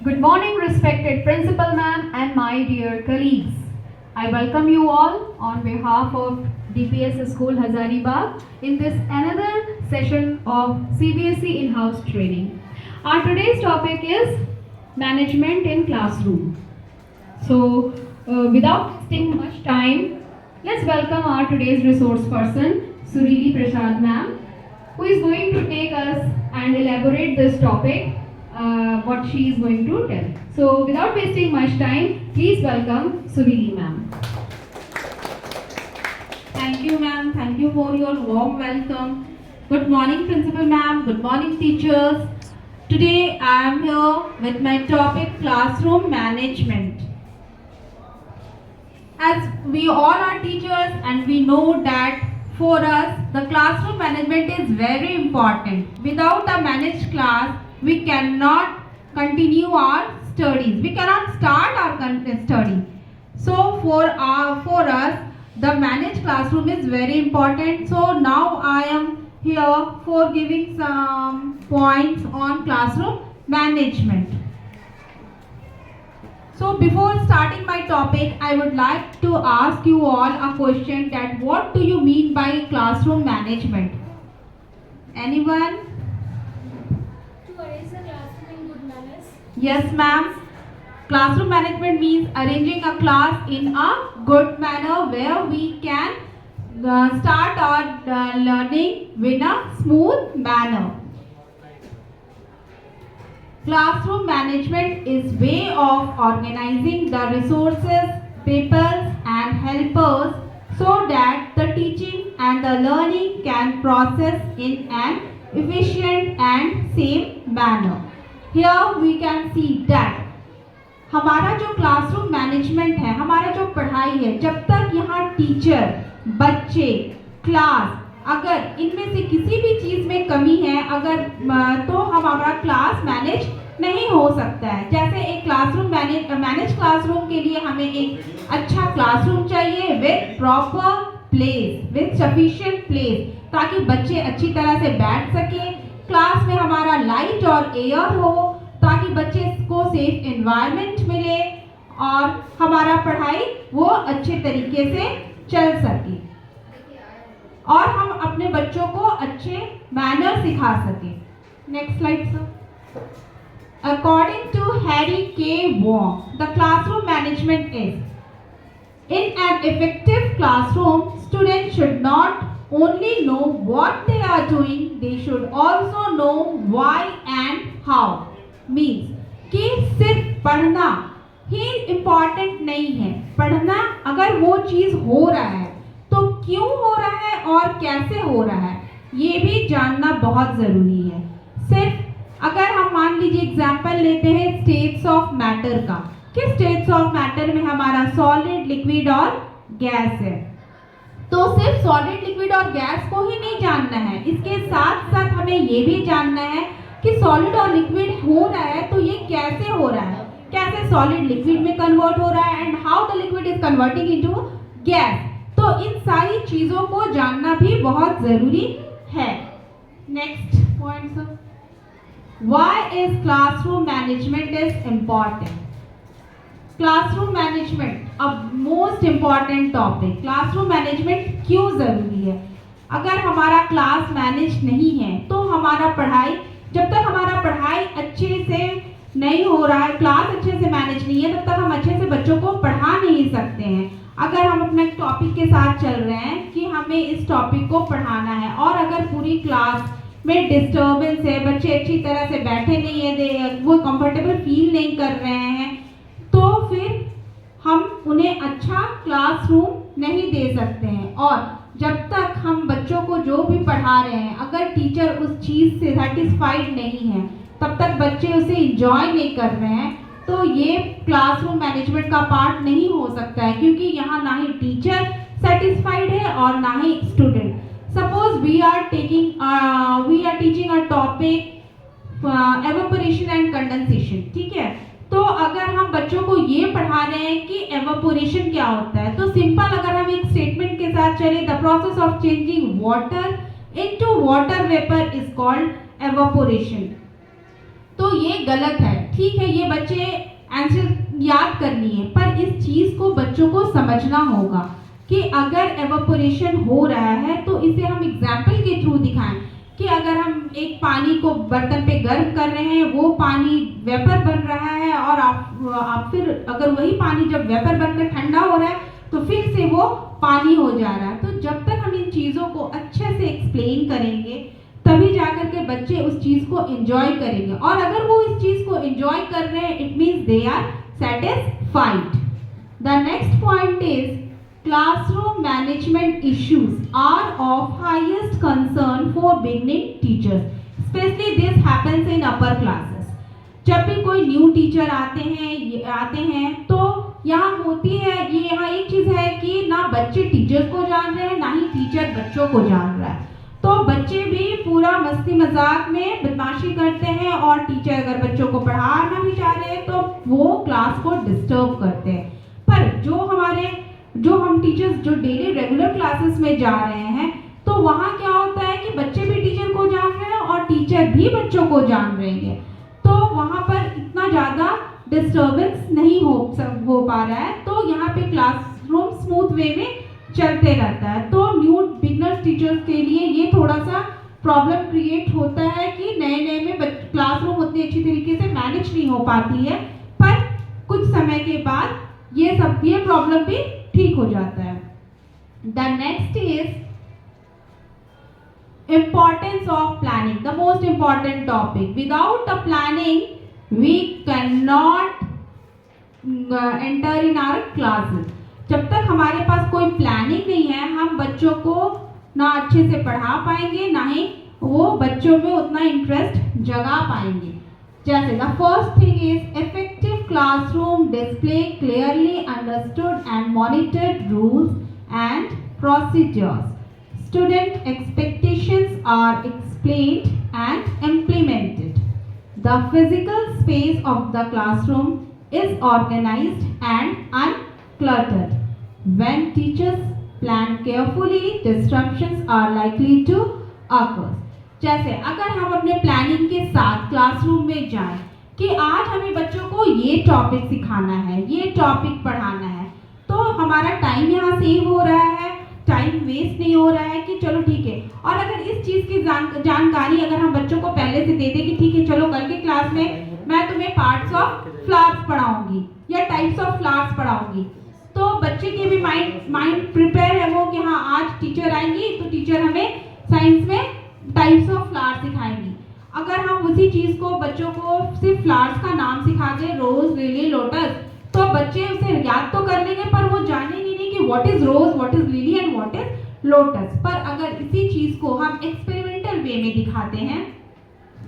Good morning, respected Principal Ma'am and my dear colleagues. I welcome you all on behalf of DPS School Hazaribagh in this another session of CBSE in-house training. Our today's topic is management in classroom. So, without wasting much time, let's welcome our today's resource person, Surili Prasad Ma'am, who is going to take us and elaborate this topic, what she is going to tell. So, without wasting much time, please welcome Surili Ma'am. Thank you, ma'am. Thank you for your warm welcome. Good morning, Principal Ma'am. Good morning, teachers. Today I am here with my topic classroom management. As we all are teachers and we know that for us the classroom management is very important. Without a managed class, we cannot continue our studies. We cannot start our study. So for us, the managed classroom is very important. So now I am here for giving some points on classroom management. So before starting my topic, I would like to ask you all a question that what do you mean by classroom management? Anyone? To arrange the classroom in good manners. Yes, ma'am. Classroom management means arranging a class in a good manner where we can start our learning in a smooth manner. Classroom management is way of organizing the resources, papers and helpers so that the teaching and the learning can process in an efficient and safe manner. Here we can see that हमारा जो classroom management है, हमारा जो पढ़ाई है, जब तक यहाँ टीचर, बच्चे, क्लास अगर इनमें से किसी भी चीज़ में कमी है तो हमारा क्लास मैनेज नहीं हो सकता है. जैसे एक क्लासरूम मैनेज क्लासरूम के लिए हमें एक अच्छा क्लासरूम चाहिए with proper place, with sufficient place, ताकि बच्चे अच्छी तरह से बैठ सकें. क्लास में हमारा लाइट और एयर हो ताकि बच्चे को सेफ एनवायरनमेंट मिले और हमारा पढ़ाई वो अच्छे तरीके से चल सके और हम अपने बच्चों को अच्छे मैनर सिखा सकें. Next slide sir. According to Harry K. Wong, the classroom management is, in an effective classroom, students should not only know what they are doing, they should also know why and how. Means कि सिर्फ पढ़ना ही important नहीं है. पढ़ना अगर वो चीज़ हो रहा है तो क्यों हो रहा है और कैसे हो रहा है ये भी जानना बहुत ज़रूरी है. सिर्फ अगर हम मान लीजिए एग्जाम्पल लेते हैं स्टेट्स ऑफ मैटर का, कि स्टेट्स ऑफ मैटर में हमारा सॉलिड, लिक्विड और गैस है, तो सिर्फ सॉलिड, लिक्विड और गैस को ही नहीं जानना है. इसके साथ साथ हमें ये भी जानना है कि सॉलिड और लिक्विड हो रहा है तो ये कैसे हो रहा है, कैसे सॉलिड लिक्विड में कन्वर्ट हो रहा है and how the liquid is converting into gas. तो इन सारी चीज़ों को जानना भी बहुत ज़रूरी है. Next point sir. Why is classroom management is important. Classroom management अब most important topic. Classroom management क्यों ज़रूरी है. अगर हमारा क्लास मैनेज नहीं है तो हमारा पढ़ाई, जब तक हमारा पढ़ाई अच्छे से नहीं हो रहा है, क्लास अच्छे से मैनेज नहीं है, तब तक हम अच्छे से बच्चों को पढ़ा नहीं सकते हैं. अगर हम अपने टॉपिक के साथ चल रहे हैं कि हमें इस टॉपिक को पढ़ाना है और अगर पूरी क्लास में डिस्टर्बेंस है, बच्चे अच्छी तरह से बैठे नहीं है, वो कंफर्टेबल फील नहीं कर रहे हैं, तो फिर हम उन्हें अच्छा क्लासरूम नहीं दे सकते हैं. और जब तक हम बच्चों को जो भी पढ़ा रहे हैं अगर टीचर उस चीज़ से सेटिस्फाइड नहीं है, तब तक बच्चे उसे इंजॉय नहीं कर रहे हैं, तो ये क्लासरूम मैनेजमेंट का पार्ट नहीं हो सकता है, क्योंकि यहाँ ना ही टीचर सेटिस्फाइड है और ना ही student. Suppose we are teaching a topic evaporation and condensation, ठीक है. तो अगर हम बच्चों को ये पढ़ा रहे हैं कि एवापोरेशन क्या होता है, तो सिंपल अगर हम एक स्टेटमेंट के साथ चले, the process of changing water into water vapour is called evaporation, तो ये गलत है. ठीक है ये बच्चे आंसर याद करनी है, पर इस चीज़ को बच्चों को समझना होगा कि अगर एवापोरेशन हो रहा है तो इसे हम एग्जाम्पल के थ्रू दिखाएं कि अगर हम एक पानी को बर्तन पे गर्म कर रहे हैं, वो पानी वेपर बन रहा है और आप फिर अगर वही पानी जब वेपर बनकर ठंडा हो रहा है तो फिर से वो पानी हो जा रहा है। तो जब तक हम इन चीज़ों को अच्छे से एक्सप्लेन करेंगे तभी जाकर के बच्चे उस चीज़ को एंजॉय करेंगे, और अगर वो इस चीज़ को एंजॉय कर रहे हैं it means they are satisfied. The next point is classroom management issues are of highest concern for beginning teachers, especially this happens in upper classes। जब भी कोई न्यू टीचर आते हैं तो यहाँ होती है ये यहाँ एक चीज़ है कि ना बच्चे टीचर को जान रहे हैं ना ही टीचर बच्चों को जान रहा है। तो बच्चे भी पूरा मस्ती मजाक में बदमाशी करते हैं और टीचर अगर बच्चों को पढ़ाना भी चाह रहे हैं तो वो क्लास को डिस्टर्ब करते हैं। पर जो हम टीचर्स जो डेली रेगुलर क्लासेस में जा रहे हैं तो वहाँ क्या होता है कि बच्चे भी टीचर को जान रहे हैं और टीचर भी बच्चों को जान रहे हैं, तो वहाँ पर इतना ज़्यादा डिस्टर्बेंस नहीं हो पा रहा है। तो यहाँ पे क्लासरूम स्मूथ वे में चलते रहता है। तो न्यू बिगनर्स टीचर्स के लिए ये थोड़ा सा प्रॉब्लम क्रिएट होता है कि नए में क्लासरूम उतनी अच्छी तरीके से मैनेज नहीं हो पाती है, पर कुछ समय के बाद ये प्रॉब्लम भी ठीक हो जाता है। The next is importance of planning, the most important topic. Without a planning we can not enter in our classes. जब तक हमारे पास कोई प्लानिंग नहीं है हम बच्चों को ना अच्छे से पढ़ा पाएंगे ना ही वो बच्चों में उतना इंटरेस्ट जगा पाएंगे। जैसे the first thing is effective classroom display clearly understood and monitored rules and procedures. Student expectations are explained and implemented. The physical space of the classroom is organized and uncluttered. When teachers plan carefully, disruptions are likely to occur. जैसे अगर हम अपने planning के साथ classroom में जाएं कि आज हमें बच्चों को ये टॉपिक सिखाना है, ये टॉपिक पढ़ाना है, तो हमारा टाइम यहाँ सेव हो रहा है, टाइम वेस्ट नहीं हो रहा है कि चलो ठीक है। और अगर इस चीज़ की जानकारी अगर हम बच्चों को पहले से दे दें कि ठीक है चलो कल के क्लास में मैं तुम्हें पार्ट्स ऑफ फ्लावर्स पढ़ाऊंगी या टाइप्स ऑफ फ्लावर्स पढ़ाऊंगी, तो बच्चे के भी माइंड प्रिपेयर है वो कि हाँ आज टीचर आएंगी तो टीचर हमें साइंस में टाइप्स ऑफ फ्लावर्स सिखाएंगी। अगर हम उसी चीज़ को बच्चों को सिर्फ फ्लावर्स का नाम सिखा दें, रोज, लिली, लोटस, तो बच्चे उसे याद तो कर लेंगे पर वो जानेंगे नहीं कि what is rose, what is lily and what is lotus. पर अगर इसी चीज़ को हम एक्सपेरिमेंटल वे में दिखाते हैं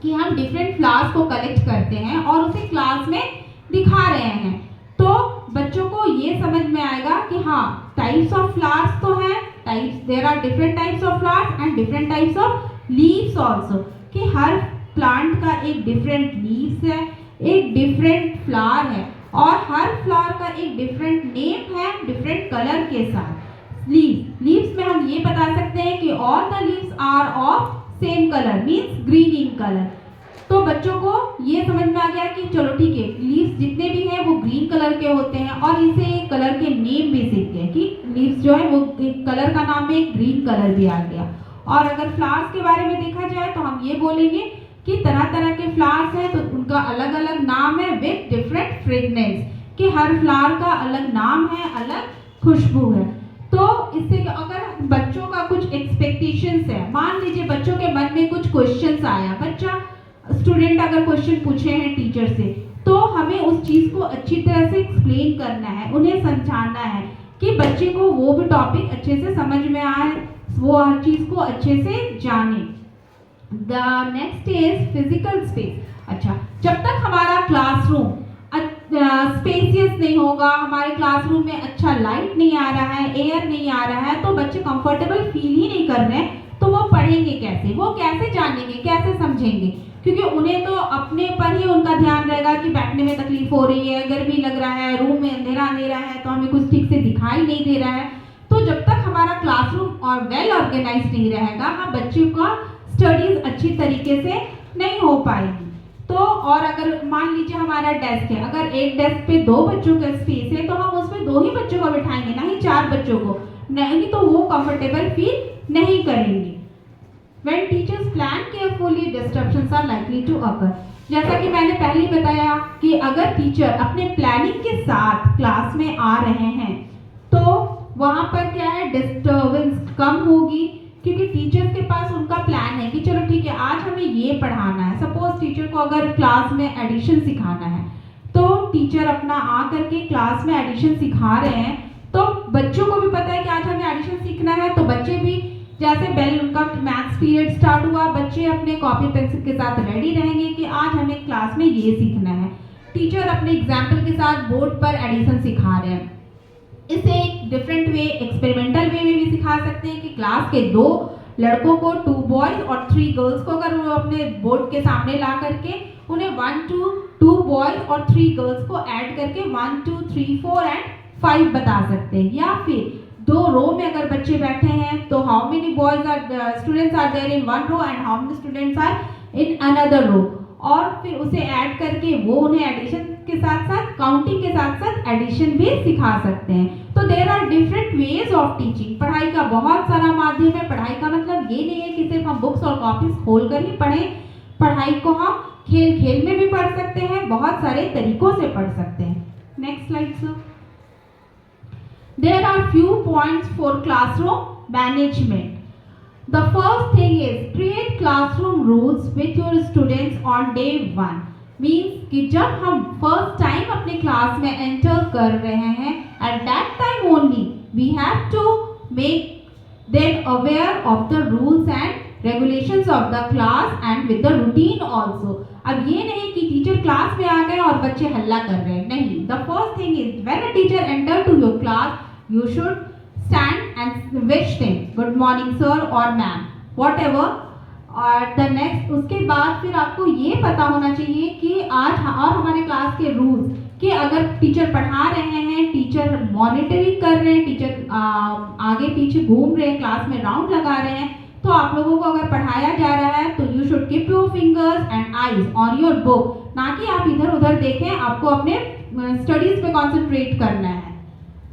कि हम डिफरेंट फ्लावर्स को कलेक्ट करते हैं और उसे क्लास में दिखा रहे हैं, तो बच्चों को ये समझ में आएगा कि हाँ टाइप्स ऑफ फ्लावर्स तो हैं, there are different types of flowers and different types of leaves also, कि हर प्लांट का एक डिफरेंट लीव्स है, एक डिफरेंट फ्लावर है और हर फ्लावर का एक डिफरेंट नेम है डिफरेंट कलर के साथ। लीव्स में हम ये बता सकते हैं कि all the leaves are of same colour means green in colour. तो बच्चों को ये समझ में आ गया कि चलो ठीक है लीव्स जितने भी हैं वो ग्रीन कलर के होते हैं, और इसे एक कलर के नेम भी सीख गए कि लीव्स जो है वो एक कलर का नाम में एक ग्रीन कलर भी आ गया। और अगर फ्लावर्स के बारे में देखा जाए तो हम ये बोलेंगे कि तरह तरह के फ्लावर्स हैं तो उनका अलग अलग नाम है विद डिफरेंट फ्रेगनेंस, कि हर फ्लावर का अलग नाम है, अलग खुशबू है। तो इससे अगर बच्चों का कुछ एक्सपेक्टेशंस है, मान लीजिए बच्चों के मन में कुछ क्वेश्चंस आया, स्टूडेंट अगर क्वेश्चन पूछे हैं टीचर से, तो हमें उस चीज़ को अच्छी तरह से एक्सप्लेन करना है, उन्हें समझाना है कि बच्चे को वो भी टॉपिक अच्छे से समझ में आए, वो हर चीज़ को अच्छे से जाने। The next is physical space. अच्छा, जब तक हमारा क्लासरूम स्पेसियस नहीं होगा, हमारे क्लासरूम में अच्छा लाइट नहीं आ रहा है, एयर नहीं आ रहा है, तो बच्चे कंफर्टेबल फील ही नहीं कर रहे हैं, तो वो पढ़ेंगे कैसे, वो कैसे जानेंगे, कैसे समझेंगे? क्योंकि उन्हें तो अपने पर ही उनका ध्यान रहेगा कि बैठने में तकलीफ हो रही है, गर्मी लग रहा है, रूम में अंधेरा अंधेरा है, तो हमें कुछ ठीक से दिखाई नहीं दे रहा है। तो जब तक हमारा क्लासरूम और वेल ऑर्गेनाइज नहीं रहेगा, हम बच्चों का स्टडीज अच्छी तरीके से नहीं हो पाएगी। तो और अगर मान लीजिए हमारा डेस्क है, अगर एक डेस्क पे 2 बच्चों का स्पेस है तो हम उसमें 2 ही बच्चों को बिठाएंगे, ना ही 4 बच्चों को, नहीं तो वो कंफर्टेबल फील नहीं करेंगे। When teachers plan carefully, disruptions are likely to occur. जैसा कि मैंने पहले ही बताया कि अगर टीचर अपने प्लानिंग के साथ क्लास में आ रहे हैं तो वहाँ पर क्या है, डिस्टर्बेंस कम होगी, क्योंकि टीचर्स के पास उनका प्लान है कि चलो ठीक है आज हमें ये पढ़ाना है। सपोज टीचर को अगर क्लास में एडिशन सिखाना है तो टीचर अपना आ करके क्लास में एडिशन सिखा रहे हैं, तो बच्चों को भी पता है कि आज हमें एडिशन सीखना है, तो बच्चे भी जैसे बेल उनका मैथ्स पीरियड स्टार्ट हुआ, बच्चे अपने कॉपी पेंसिल के साथ रेडी रहेंगे कि आज हमें क्लास में ये सीखना है। टीचर अपने एग्जाम्पल के साथ बोर्ड पर एडिशन सिखा रहे हैं। इसे एक डिफरेंट वे, एक्सपेरिमेंटल वे में भी सिखा सकते हैं कि क्लास के 2 लड़कों को, 2 बॉयज और 3 गर्ल्स को अगर वो अपने बोर्ड के सामने ला करके उन्हें 1 to 2 बॉयज और 3 गर्ल्स को ऐड करके 1 2 3 4 एंड 5 बता सकते हैं। या फिर 2 रो में अगर बच्चे बैठे हैं तो how many boys are students are there in 1 row and how many students are in another row, और फिर उसे ऐड करके वो उन्हें एडिशन के साथ साथ काउंटिंग के साथ साथ एडिशन भी सिखा सकते हैं। तो there are different ways of teaching. पढ़ाई का बहुत सारा माध्यम है। पढ़ाई का मतलब ये नहीं है कि सिर्फ हम बुक्स और कॉपीज खोल कर ही पढ़ें। पढ़ाई को हम खेल खेल में भी पढ़ सकते हैं, बहुत सारे तरीकों से पढ़ सकते हैं। Next slide sir. There are few points for classroom management. The first thing is create classroom rules with your students on day 1. Means कि जब हम first time अपने क्लास में enter कर रहे हैं, at that time only we have to make them aware of the rules and regulations of the class and with the routine also. अब ये नहीं कि टीचर क्लास में आ गए और बच्चे हल्ला कर रहे हैं, नहीं। The first thing is when a teacher enter to your class, you should stand and wish them good morning sir or ma'am whatever, और the next उसके बाद फिर आपको ये पता होना चाहिए कि आज और हमारे क्लास के रूल्स कि अगर टीचर पढ़ा रहे हैं, टीचर मॉनिटरिंग कर रहे हैं, टीचर आगे पीछे घूम रहे हैं, क्लास में राउंड लगा रहे हैं, तो आप लोगों को अगर पढ़ाया जा रहा है तो you should keep your fingers and eyes on your book, ना कि आप इधर उधर देखें। आपको अपने स्टडीज पे कॉन्सेंट्रेट करना है।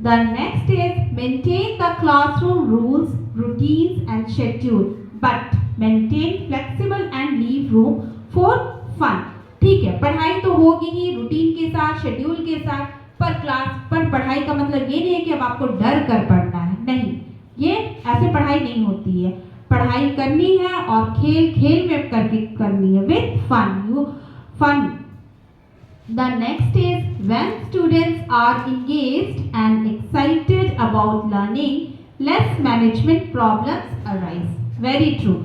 The next is maintain the classroom rules, routines and schedule, but maintain flexible and leave room for fun. ठीक है, पढ़ाई तो होगी ही रूटीन के साथ, शेड्यूल के साथ, पर क्लास पर पढ़ाई का मतलब ये नहीं है कि अब आपको डर कर पढ़ना है, नहीं, ये ऐसे पढ़ाई नहीं होती है। पढ़ाई करनी है और खेल खेल में करके करनी है with fun. The next is when students are engaged and excited about learning, less management problems arise. Very true.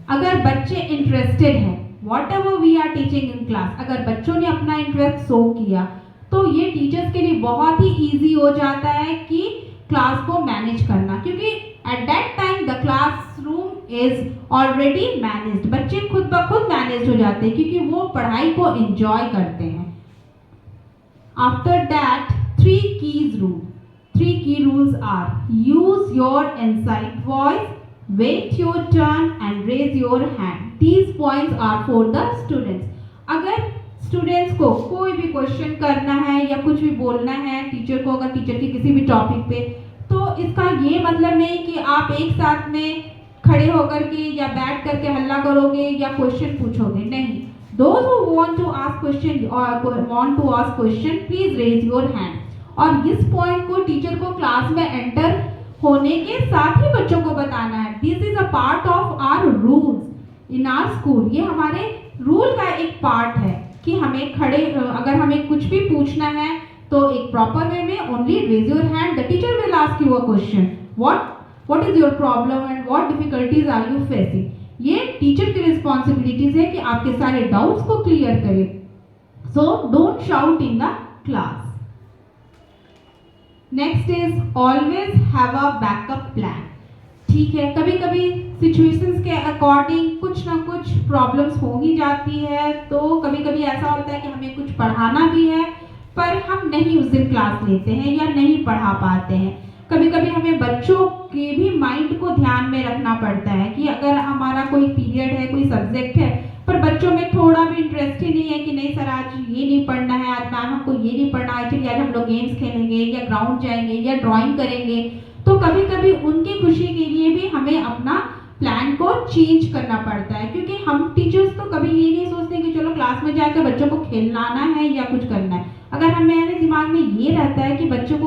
अगर बच्चे interested हैं, whatever we are teaching in class, अगर बच्चों ने अपना interest show किया तो ये टीचर्स के लिए बहुत ही easy हो जाता है कि क्लास को मैनेज करना, क्योंकि at that time the classroom is already managed. बच्चे खुद ब खुद मैनेज हो जाते हैं क्योंकि वो पढ़ाई को enjoy करते हैं। After that, 3 key rules are: use your inside voice, wait your turn and raise your hand. These points are for the students. अगर स्टूडेंट्स को कोई भी क्वेश्चन करना है या कुछ भी बोलना है टीचर को, अगर टीचर के किसी भी टॉपिक पे, तो इसका ये मतलब नहीं कि आप एक साथ में खड़े होकर के या बैठ करके हल्ला करोगे या क्वेश्चन पूछोगे, नहीं। Those who want to ask question please raise your hand. और इस पॉइंट को टीचर को क्लास में एंटर होने के साथ ही बच्चों को बताना है। This is a part of our rules in our school. ये हमारे रूल का एक पार्ट है कि हमें खड़े, अगर हमें कुछ भी पूछना है तो एक प्रॉपर वे में only raise your hand. The teacher will ask you a question. What is your problem and what difficulties are you facing? ये टीचर की रिस्पॉन्सिबिलिटीज है कि आपके सारे डाउट्स को क्लियर करे। सो don't shout in the class. Next is always have a backup plan. ठीक है, कभी कभी सिचुएशंस के अकॉर्डिंग कुछ ना कुछ प्रॉब्लम्स हो ही जाती है, तो कभी कभी ऐसा होता है कि हमें कुछ पढ़ाना भी है पर हम नहीं उस दिन क्लास लेते हैं या नहीं पढ़ा पाते हैं। कभी कभी हमें बच्चों के भी माइंड को ध्यान में रखना पड़ता है कि अगर हमारा कोई पीरियड है, कोई सब्जेक्ट है, पर बच्चों में थोड़ा भी इंटरेस्ट ही नहीं है कि नहीं सर आज ये नहीं पढ़ना है, आज मैम हमको ये नहीं पढ़ना है, चलिए आज हम लोग गेम्स खेलेंगे या ग्राउंड जाएंगे या ड्राइंग करेंगे। तो कभी कभी उनकी खुशी के लिए भी हमें अपना प्लान को चेंज करना पड़ता है, क्योंकि हम टीचर्स तो कभी ये नहीं सोचते कि चलो क्लास में जाकर बच्चों को खिलाना है या कुछ करना है। अगर हमारे दिमाग में ये रहता है कि बच्चों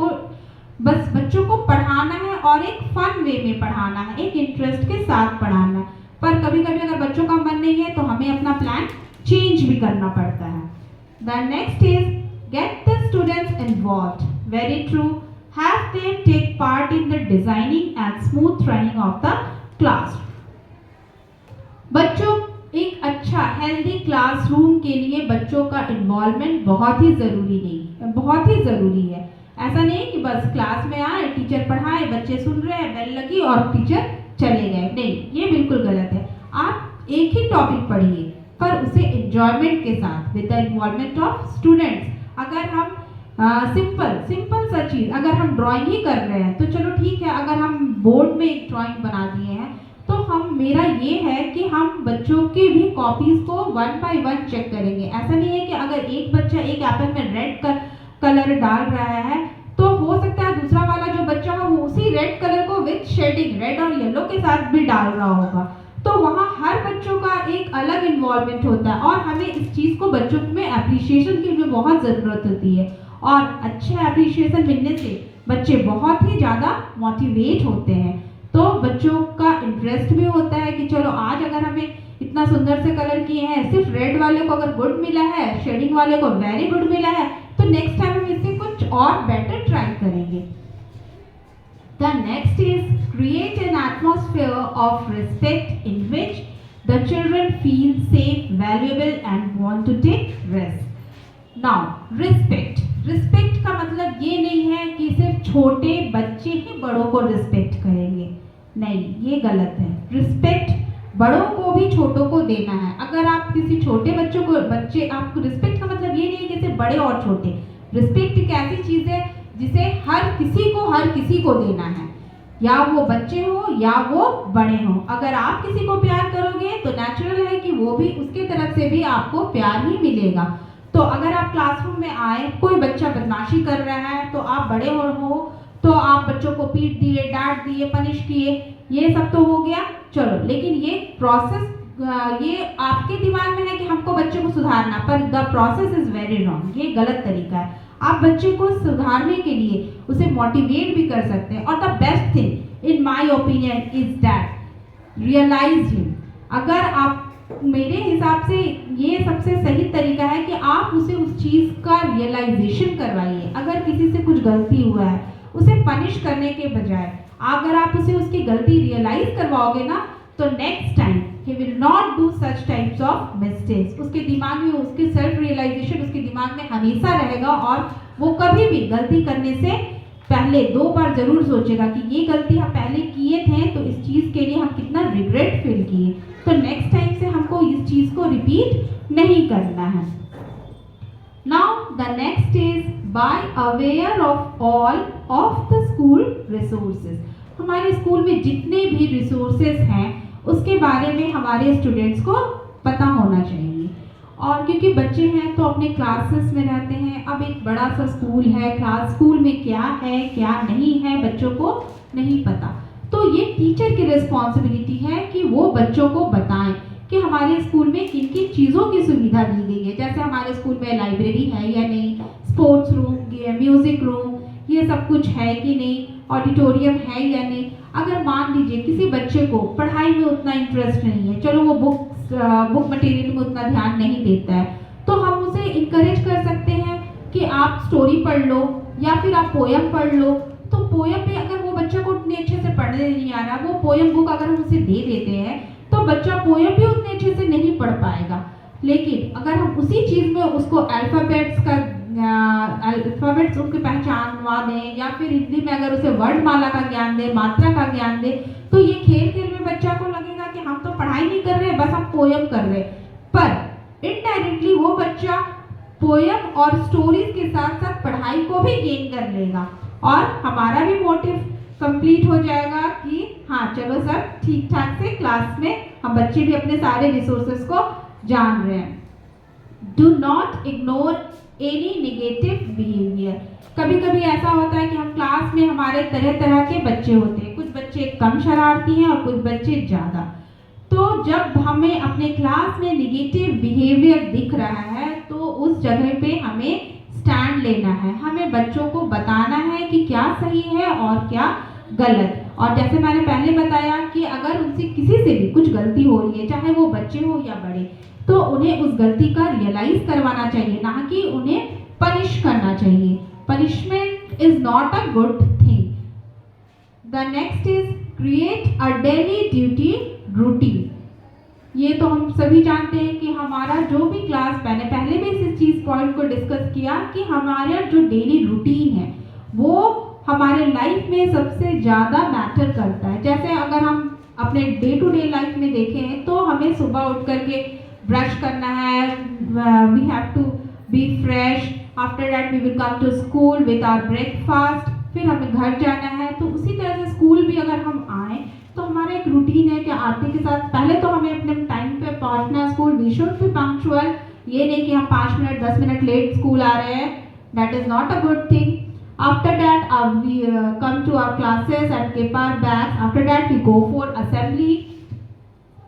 को पढ़ाना है और एक फन वे में पढ़ाना है, एक इंटरेस्ट के साथ पढ़ाना है, पर कभी कभी अगर बच्चों का मन नहीं है तो हमें अपना प्लान चेंज भी करना पड़ता है। The next is get the students involved. Very true, have them take part in the designing and smooth running of the class. बच्चों, एक अच्छा हेल्दी क्लासरूम के लिए बच्चों का इन्वॉल्वमेंट बहुत ही ज़रूरी है। ऐसा नहीं कि बस क्लास में आए, टीचर पढ़ाए, बच्चे सुन रहे हैं, बेल लगी और टीचर चले गए, नहीं, ये बिल्कुल गलत है। आप एक ही टॉपिक पढ़िए पर उसे एंजॉयमेंट के साथ, with the involvement of students. अगर हम सिंपल सा चीज़, अगर हम ड्राइंग ही कर रहे हैं तो चलो ठीक है, अगर हम बोर्ड में एक ड्राइंग बना दिए हैं तो मेरा ये है कि हम बच्चों की भी कॉपीज को 1 बाय 1 चेक करेंगे। ऐसा नहीं है कि अगर एक बच्चा एक एप्पल में रेड कलर डाल रहा है तो हो सकता है दूसरा वाला जो बच्चा है वो उसी रेड कलर को विद शेडिंग रेड और येलो के साथ भी डाल रहा होगा। तो वहाँ हर बच्चों का एक अलग इन्वॉल्वमेंट होता है और हमें इस चीज़ को बच्चों में अप्रिशिएशन की भी बहुत ज़रूरत होती है, और अच्छा अप्रिशिएशन मिलने से बच्चे बहुत ही ज़्यादा मोटिवेट होते हैं। तो बच्चों का इंटरेस्ट भी होता है कि चलो आज अगर हमें इतना सुंदर से कलर किए हैं, सिर्फ रेड वाले को अगर गुड मिला है, शेडिंग वाले को वेरी गुड मिला है, तो नेक्स्ट टाइम हम इससे कुछ और बेटर ट्राई करेंगे। The next is create an atmosphere of respect in which the children feel safe, valuable and want to take risk. Now respect का मतलब ये नहीं है कि सिर्फ छोटे बच्चे ही बड़ों को रिस्पेक्ट करेंगे, नहीं, ये गलत है। रिस्पेक्ट बड़ों को भी छोटों को देना है। अगर आप किसी छोटे आपको रिस्पेक्ट का मतलब ये नहीं है कि सिर्फ बड़े और छोटे। रिस्पेक्ट एक ऐसी चीज़ है जिसे हर किसी को देना है, या वो बच्चे हो या वो बड़े हो। अगर आप किसी को प्यार करोगे तो नेचुरल है कि वो भी उसके तरफ से भी आपको प्यार ही मिलेगा। तो अगर आप क्लासरूम में आए, कोई बच्चा बदमाशी कर रहा है तो आप बड़े हो तो आप बच्चों को पीट दिए, डांट दिए, पनिश किए, ये सब तो हो गया, चलो, लेकिन ये प्रोसेस ये आपके दिमाग में है कि हमको बच्चे को सुधारना, पर the process is very wrong, ये गलत तरीका है। आप बच्चे को सुधारने के लिए उसे मोटिवेट भी कर सकते हैं, और the best thing in my opinion is that realise him. अगर आप, मेरे हिसाब से ये सबसे सही तरीका है कि आप उसे उस चीज़ का रियलाइजेशन करवाइए। अगर किसी से कुछ गलती हुआ है, उसे पनिश करने के बजाय अगर आप उसे उसकी गलती रियलाइज करवाओगे ना, तो next time he will not do such types of mistakes. उसके दिमाग में उसके सेल्फ रियलाइजेशन उसके दिमाग में हमेशा रहेगा, और वो कभी भी गलती करने से पहले 2 बार जरूर सोचेगा कि ये गलती हम पहले किए थे तो इस चीज़ के लिए हम कितना रिग्रेट फील किए, तो नेक्स्ट टाइम से हमको इस चीज़ को रिपीट नहीं करना है। Now the next is by aware of all of the school resources. हमारे स्कूल में जितने भी रिसोर्सेज हैं उसके बारे में हमारे स्टूडेंट्स को पता होना चाहिए, और क्योंकि बच्चे हैं तो अपने क्लासेस में रहते हैं। अब एक बड़ा सा स्कूल है, स्कूल में क्या है क्या नहीं है बच्चों को नहीं पता, तो ये टीचर की रिस्पॉन्सिबिलिटी है कि वो बच्चों को बताएं कि हमारे स्कूल में किन किन चीज़ों की सुविधा दी गई है। जैसे हमारे स्कूल में लाइब्रेरी है या नहीं, स्पोर्ट्स रूम, म्यूज़िक रूम, ये सब कुछ है कि नहीं, ऑडिटोरियम है या नहीं। अगर मान लीजिए किसी बच्चे को पढ़ाई में उतना इंटरेस्ट नहीं है, चलो वो बुक मटेरियल में उतना ध्यान नहीं देता है, तो हम उसे इनकरेज कर सकते हैं कि आप स्टोरी पढ़ लो या फिर आप पोयम पढ़ लो। तो पोयम में अगर वो बच्चा को उतने अच्छे से पढ़ने नहीं आ रहा, वो पोयम बुक अगर हम उसे दे देते हैं तो बच्चा पोयम भी उतने अच्छे से नहीं पढ़ पाएगा। लेकिन अगर हम उसी चीज़ में उसको अल्फ़ाबेट्स उनकी पहचानवा दें, या फिर हिंदी में अगर उसे वर्णमाला का ज्ञान दें, मात्रा का ज्ञान दें, तो ये खेल खेल में बच्चा को लगेगा कि हम तो पढ़ाई नहीं कर रहे, बस हम पोयम कर रहे। पर इनडायरेक्टली वो बच्चा पोयम और स्टोरीज के साथ साथ पढ़ाई को भी गेन कर लेगा, और हमारा भी मोटिव कंप्लीट हो जाएगा कि हाँ चलो सर ठीक ठाक से क्लास में हम बच्चे भी अपने सारे रिसोर्सेज को जान रहे हैं। Do not ignore any negative behaviour. कभी कभी ऐसा होता है कि हम क्लास में हमारे तरह तरह के बच्चे होते हैं, कुछ बच्चे कम शरारती हैं और कुछ बच्चे ज़्यादा। तो जब हमें अपने क्लास में नेगेटिव बिहेवियर दिख रहा है तो उस जगह पे हमें स्टैंड लेना है, हमें बच्चों को बताना है कि क्या सही है और क्या गलत। और जैसे मैंने पहले बताया कि अगर उनसे किसी से भी कुछ गलती हो रही है, चाहे वो बच्चे हो या बड़े, तो उन्हें उस गलती का रियलाइज करवाना चाहिए, ना कि उन्हें पनिश करना चाहिए। Punishment is not a good thing. The next is create a daily duty routine. ये तो हम सभी जानते हैं कि हमारा जो भी क्लास, मैंने पहले भी इस चीज पॉइंट को डिस्कस किया कि हमारा जो डेली रूटीन है वो हमारे लाइफ में सबसे ज़्यादा मैटर करता है। जैसे अगर हम अपने डे टू डे लाइफ में देखें तो हमें सुबह उठ करके ब्रश करना है, we have to be fresh, after that we will come to school with our breakfast, फिर हमें घर जाना है। तो उसी तरह से स्कूल भी अगर हम आए तो हमारा एक रूटीन है कि आते के साथ पहले तो हमें अपने टाइम पे पहुंचना school, we should be punctual. ये नहीं कि हम 5 मिनट 10 मिनट लेट स्कूल आ रहे हैं, that is not a good thing. After that, we come to our classes and keep our bags. After that, we go for assembly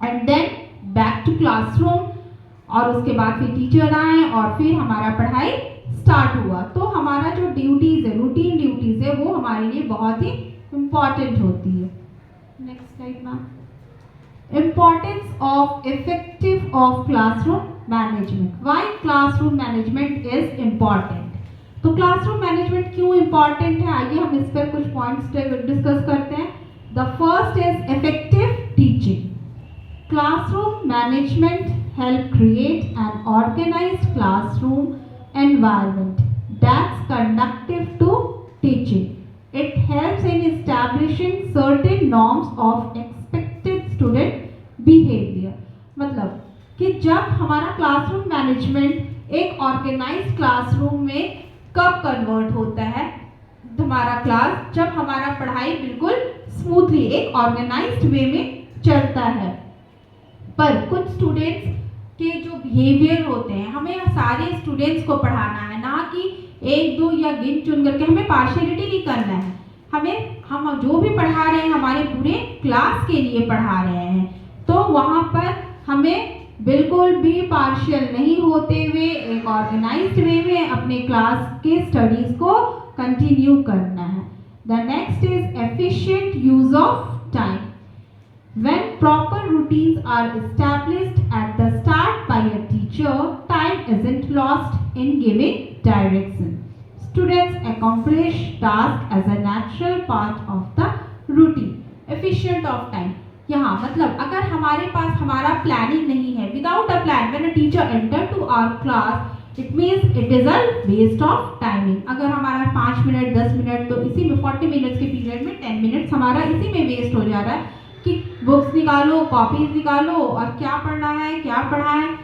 and then back to classroom. और उसके बाद फिर teacher आए और फिर हमारा पढ़ाई स्टार्ट हुआ। तो हमारा जो ड्यूटीज़ है, रूटीन ड्यूटीज़ है, वो हमारे लिए बहुत ही इम्पॉर्टेंट होती है। Next slide ma'am. Importance of effective of classroom management. Why classroom management is important? तो क्लासरूम मैनेजमेंट क्यों इम्पॉर्टेंट है, आइए हम इस पर कुछ पॉइंट्स डिस्कस करते हैं। The first is effective teaching. Classroom management help create an organised classroom environment that's conductive to teaching. It helps in establishing certain norms of expected student behaviour. मतलब कि जब हमारा क्लासरूम मैनेजमेंट एक organised classroom में कब convert होता है, हमारा क्लास जब हमारा पढ़ाई बिल्कुल स्मूथली एक ऑर्गेनाइज्ड वे में चलता है। पर कुछ स्टूडेंट्स के जो बिहेवियर होते हैं, हमें सारे स्टूडेंट्स को पढ़ाना है, ना कि एक दो या गिन चुन करके, हमें पार्शियलिटी नहीं करना है। हम जो भी पढ़ा रहे हैं हमारे पूरे क्लास के लिए पढ़ा रहे हैं, तो वहाँ पर हमें बिल्कुल भी पार्शियल नहीं होते हुए एक ऑर्गेनाइज्ड वे में अपने क्लास के स्टडीज को कंटिन्यू करना है। The next is efficient use of time. When proper routines are established at the start by a teacher, time isn't lost in giving direction. Students accomplish task as a natural part of the routine. Efficient of time, यहाँ मतलब अगर हमारे पास हमारा planning नहीं है, without a plan when a teacher enter to our class, it means it is a waste of timing. अगर हमारा 5 मिनट 10 मिनट, तो इसी में 40 मिनट्स के पीरियड में 10 मिनट्स हमारा इसी में वेस्ट हो जा रहा है कि बुक्स निकालो, कॉपीज निकालो और क्या पढ़ना है क्या पढ़ाएं,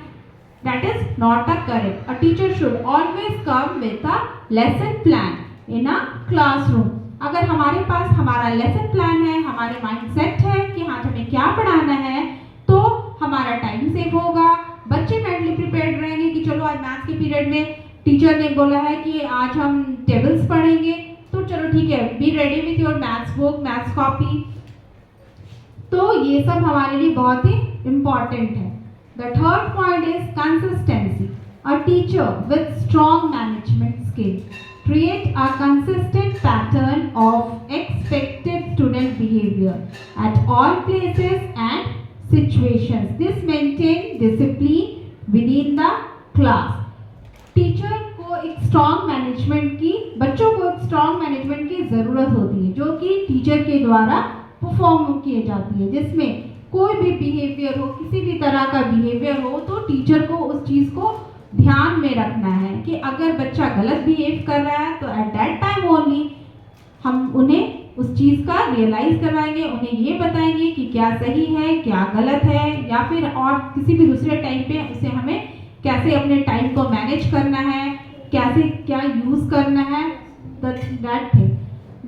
that is not a correct. A teacher should always come with a lesson plan in a classroom. अगर हमारे पास हमारा लेसन प्लान है, हमारे माइंड सेट है कि हाँ हमें क्या पढ़ाना है, तो हमारा टाइम सेव होगा, बच्चे मेंटली प्रिपेयर्ड रहेंगे कि चलो आज मैथ्स के पीरियड में टीचर ने बोला है कि आज हम टेबल्स पढ़ेंगे, तो चलो ठीक है, be ready with your maths book, maths copy. तो ये सब हमारे लिए बहुत ही इम्पॉर्टेंट है। The third point is consistency. A teacher with strong management skill create a consistent pattern of expected student behavior at all places and situations. This maintain discipline within the class. Teacher को एक strong management की, बच्चों को एक strong management की ज़रूरत होती है, जो कि टीचर के द्वारा परफॉर्म की जाती है, जिसमें कोई भी बिहेवियर हो, किसी भी तरह का बिहेवियर हो, तो टीचर को उस चीज़ को ध्यान में रखना है कि अगर बच्चा गलत बिहेव कर रहा है तो एट दैट टाइम ओनली हम उन्हें उस चीज़ का रियलाइज करवाएंगे, उन्हें ये बताएंगे कि क्या सही है क्या गलत है, या फिर और किसी भी दूसरे टाइम पे उसे हमें कैसे अपने टाइम को मैनेज करना है, कैसे क्या यूज़ करना है, that thing.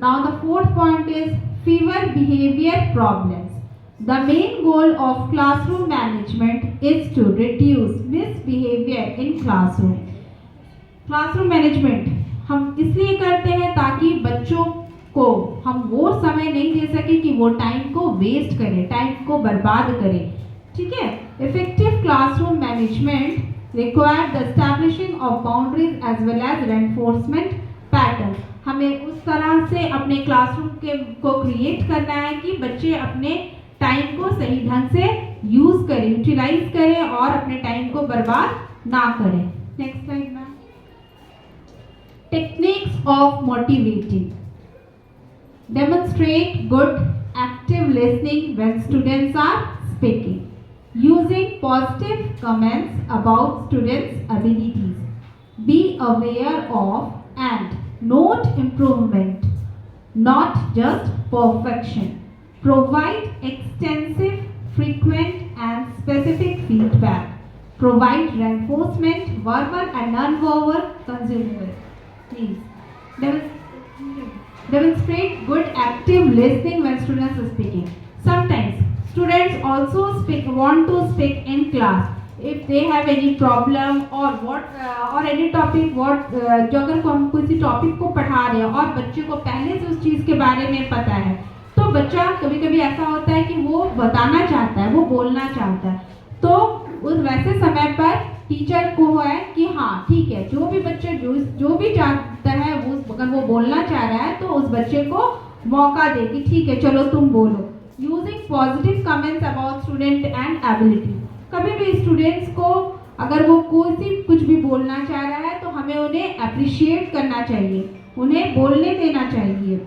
Now the fourth point is fever behaviour problems. The main goal of classroom management is to reduce misbehavior in classroom. Classroom management हम इसलिए करते हैं ताकि बच्चों को हम वो समय नहीं दे सके कि वो टाइम को वेस्ट करें, टाइम को बर्बाद करें, ठीक है। Effective classroom management require the establishing of boundaries as well as reinforcement pattern. हमें उस तरह से अपने क्लासरूम को क्रिएट करना है कि बच्चे अपने टाइम को सही ढंग से यूज करें, यूटिलाइज करें और अपने टाइम को बर्बाद ना करें। Next slide ma'am. Techniques of motivating. Demonstrate good active listening when students are speaking, using positive comments about students abilities, be aware of and note improvement, not just perfection. Provide extensive, frequent and specific feedback. Provide reinforcement, verbal and non-verbal consumable. Please. Demonstrate good active listening when students are speaking. Sometimes students also want to speak in class. If they have any problem or or any topic जो अगर हम किसी topic को पढ़ा रहे हैं और बच्चे को पहले से उस चीज़ के बारे में पता है, तो बच्चा कभी कभी ऐसा होता है कि वो बताना चाहता है, वो बोलना चाहता है, तो उस वैसे समय पर टीचर को है कि हाँ ठीक है, जो भी बच्चे जो भी जानता है वो अगर वो बोलना चाह रहा है तो उस बच्चे को मौका दे कि ठीक है चलो तुम बोलो। Using positive comments about student and ability. कभी भी स्टूडेंट्स को अगर वो कुछ भी बोलना चाह रहा है तो हमें उन्हें अप्रिशिएट करना चाहिए, उन्हें बोलने देना चाहिए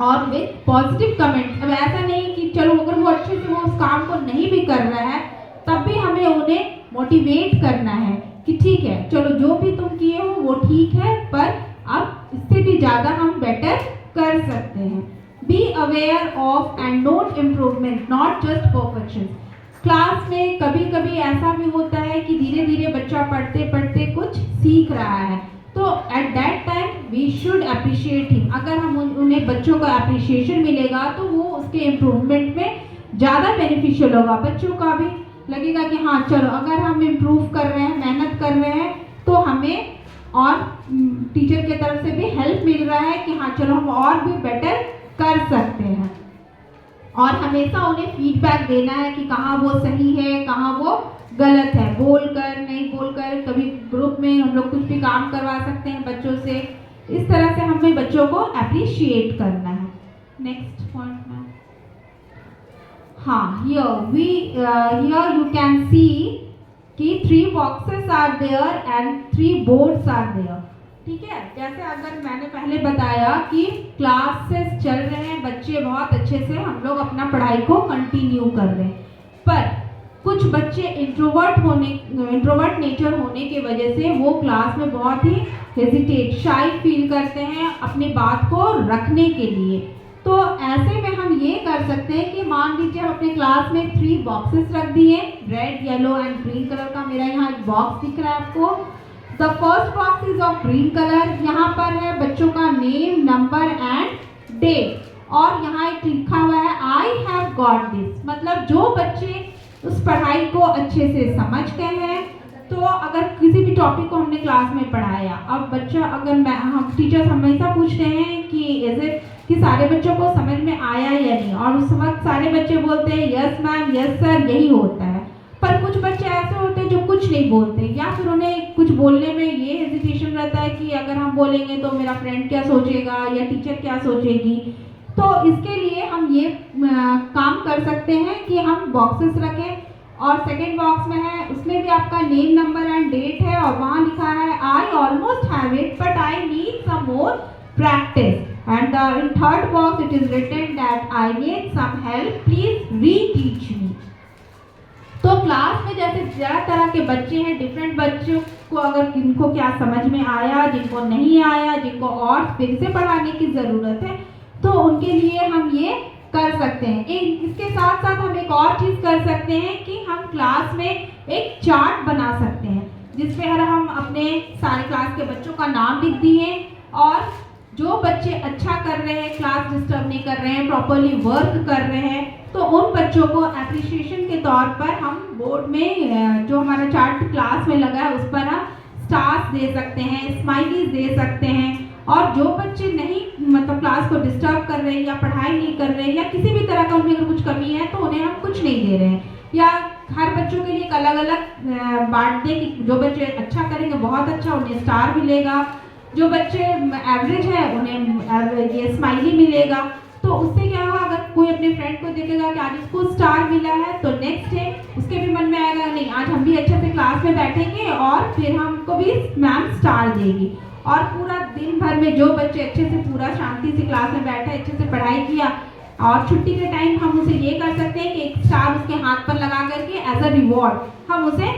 और विद पॉजिटिव कमेंट। अब ऐसा नहीं कि चलो अगर वो अच्छे से वो उस काम को नहीं भी कर रहा है तब भी हमें उन्हें मोटिवेट करना है कि ठीक है चलो जो भी तुम किए हो वो ठीक है, पर अब इससे भी ज़्यादा हम बेटर कर सकते हैं। B aware of and note improvement, not just perfection. Class में कभी कभी ऐसा भी होता है कि धीरे धीरे बच्चा पढ़ते पढ़ते कुछ सीख रहा है, तो at that time we should appreciate him. अगर हम उन्हें बच्चों को अप्रिशिएशन मिलेगा तो वो उसके इम्प्रूवमेंट में ज़्यादा बेनिफिशियल होगा, बच्चों का भी लगेगा कि हाँ चलो अगर हम इम्प्रूव कर रहे हैं, मेहनत कर रहे हैं तो हमें और टीचर की तरफ से भी हेल्प मिल रहा है कि हाँ चलो हम और भी बेटर कर सकते हैं। और हमेशा उन्हें फीडबैक देना है कि कहाँ वो सही है, कहाँ वो गलत है, बोलकर नहीं बोलकर। कभी ग्रुप में हम लोग कुछ भी काम करवा सकते हैं बच्चों से, इस तरह से हमें बच्चों को अप्रिशिएट करना है। Next point ma'am. हाँ, here you can see कि 3 boxes are there and 3 boards are there। ठीक है, जैसे अगर मैंने पहले बताया कि क्लासेस चल रहे हैं, बच्चे बहुत अच्छे से हम लोग अपना पढ़ाई को कंटिन्यू कर रहे हैं, पर कुछ बच्चे इंट्रोवर्ट नेचर होने की वजह से वो क्लास में बहुत ही हेजिटेट, शाई फील करते हैं अपनी बात को रखने के लिए। तो ऐसे में हम ये कर सकते हैं कि मान लीजिए हम अपने क्लास में 3 बॉक्सेस रख दिए, red, yellow and green colour का। मेरा यहाँ एक बॉक्स दिख रहा है आपको। The first box is of green colour. यहाँ पर है बच्चों का नेम, नंबर एंड डेट, और यहाँ एक लिखा हुआ है आई हैव गॉट दिस। मतलब जो बच्चे उस पढ़ाई को अच्छे से समझ गए हैं, तो अगर किसी भी टॉपिक को हमने क्लास में पढ़ाया, अब बच्चा अगर हम टीचर्स हमेशा पूछते हैं कि इज इट कि सारे बच्चों को समझ में आया या नहीं, और उस वक्त सारे बच्चे बोलते हैं यस मैम, यस सर, यही होता है। पर कुछ बच्चे ऐसे होते हैं जो कुछ नहीं बोलते, या फिर उन्हें कुछ बोलने में ये हेजिटेशन रहता है कि अगर हम बोलेंगे तो मेरा फ्रेंड क्या सोचेगा या टीचर क्या सोचेगी। तो इसके लिए हम ये काम कर सकते हैं कि हम बॉक्सेस रखें, और सेकेंड बॉक्स में है, उसमें भी आपका नेम, नंबर एंड डेट है, और वहाँ लिखा है I almost have it but I need some more practice. And in third box it is written that I need some help, please re-teach me। तो क्लास में जैसे ज़्यादा तरह के बच्चे हैं, डिफरेंट बच्चों को अगर किनको क्या समझ में आया, जिनको नहीं आया, जिनको और फिर से पढ़ाने की ज़रूरत है, तो उनके लिए हम ये कर सकते हैं। इसके साथ साथ हम एक और चीज़ कर सकते हैं कि हम क्लास में एक चार्ट बना सकते हैं, जिसमें हम अपने सारे क्लास के बच्चों का नाम लिख दिए और जो बच्चे अच्छा कर रहे हैं, क्लास डिस्टर्ब नहीं कर रहे हैं, प्रॉपरली वर्क कर रहे हैं, तो उन बच्चों को एप्रिसिएशन के तौर पर हम बोर्ड में जो हमारा चार्ट क्लास में लगा है उस पर हम स्टार्स दे सकते हैं, स्माइलीज दे सकते हैं। और जो बच्चे नहीं मतलब क्लास को डिस्टर्ब कर रहे हैं या पढ़ाई नहीं कर रहे हैं या किसी भी तरह का उनमें अगर कुछ कमी है तो उन्हें हम कुछ नहीं दे रहे हैं, या हर बच्चों के लिए एक अलग अलग बांट दें कि जो बच्चे अच्छा करेंगे बहुत अच्छा उन्हें स्टार मिलेगा, जो बच्चे एवरेज है उन्हें ये स्माइली मिलेगा। तो उससे क्या होगा, अगर कोई अपने फ्रेंड को देखेगा कि आज उसको स्टार मिला है तो नेक्स्ट डे उसके भी मन में आएगा नहीं आज हम भी अच्छे से क्लास में बैठेंगे और फिर हमको भी मैम स्टार देगी। और पूरा दिन भर में जो बच्चे अच्छे से पूरा शांति से क्लास में बैठे, अच्छे से पढ़ाई किया, और छुट्टी के टाइम हम उसे ये कर सकते हैं कि एक स्टार उसके हाथ पर लगा करके एज अ रिवॉर्ड हम उसे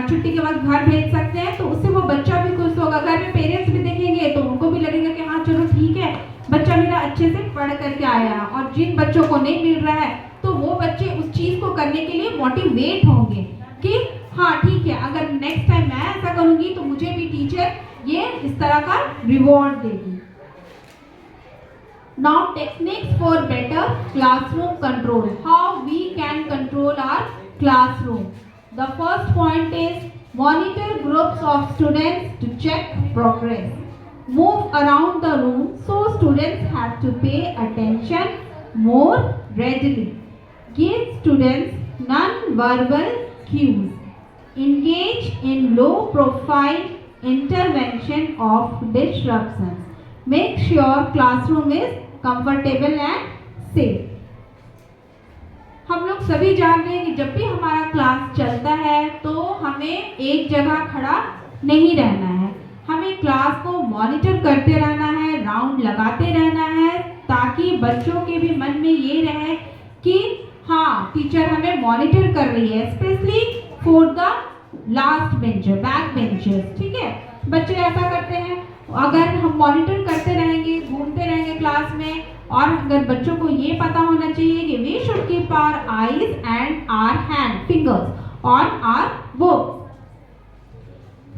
छुट्टी के बाद घर भेज सकते हैं। तो उससे वो बच्चा भी खुश होगा, घर में पेरेंट्स भी देखेंगे तो उनको भी लगेगा कि हाँ चलो ठीक है बच्चा मेरा अच्छे से पढ़ करके आया। और जिन बच्चों को नहीं मिल रहा है तो वो बच्चे उस चीज़ को करने के लिए मोटिवेट होंगे कि हाँ ठीक है अगर नेक्स्ट टाइम मैं ऐसा करूँगी तो मुझे भी टीचर ये इस तरह का रिवॉर्ड देगी। Now techniques for better classroom control. How we can control our classroom. The first point is monitor groups of students to check progress. Move around the room so students have to pay attention more readily. Give students non-verbal cues. Engage in low profile intervention of disruptions. Make sure classroom is comfortable and safe. हम लोग सभी जान रहे हैं कि जब भी हमारा क्लास चलता है तो हमें एक जगह खड़ा नहीं रहना है, हमें क्लास को मॉनिटर करते रहना है, राउंड लगाते रहना है, ताकि बच्चों के भी मन में ये रहे कि हाँ टीचर हमें मॉनिटर कर रही है, specially for the last bencher, back benchers. ठीक है, बच्चे ऐसा करते हैं, अगर हम मॉनिटर करते रहेंगे, घूमते रहेंगे क्लास में, और अगर बच्चों को ये पता होना चाहिए कि we should keep our eyes and our hand fingers on our book.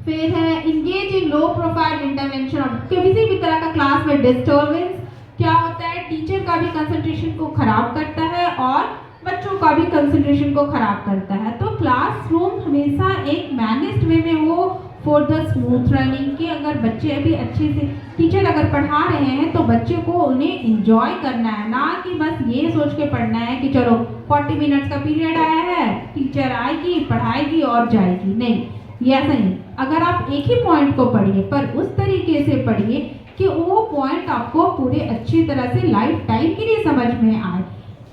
फिर है engage in low profile intervention of किसी भी तरह का क्लास में डिस्टर्बेंस क्या होता है, टीचर का भी कंसंट्रेशन को खराब करता है और बच्चों का भी कंसंट्रेशन को खराब करता है। तो क्लासरूम हमेशा एक मैनेज्ड वे में हो फॉर द स्मूथ रनिंग, कि अगर बच्चे अभी अच्छे से टीचर अगर पढ़ा रहे हैं तो बच्चे को उन्हें इंजॉय करना है, ना कि बस ये सोच के पढ़ना है कि चलो 40 मिनट्स का पीरियड आया है, टीचर आएगी पढ़ाएगी और जाएगी। नहीं, ये ऐसा नहीं। अगर आप एक ही पॉइंट को पढ़िए पर उस तरीके से पढ़िए कि वो पॉइंट आपको पूरे अच्छी तरह से लाइफ टाइम के लिए समझ में आए।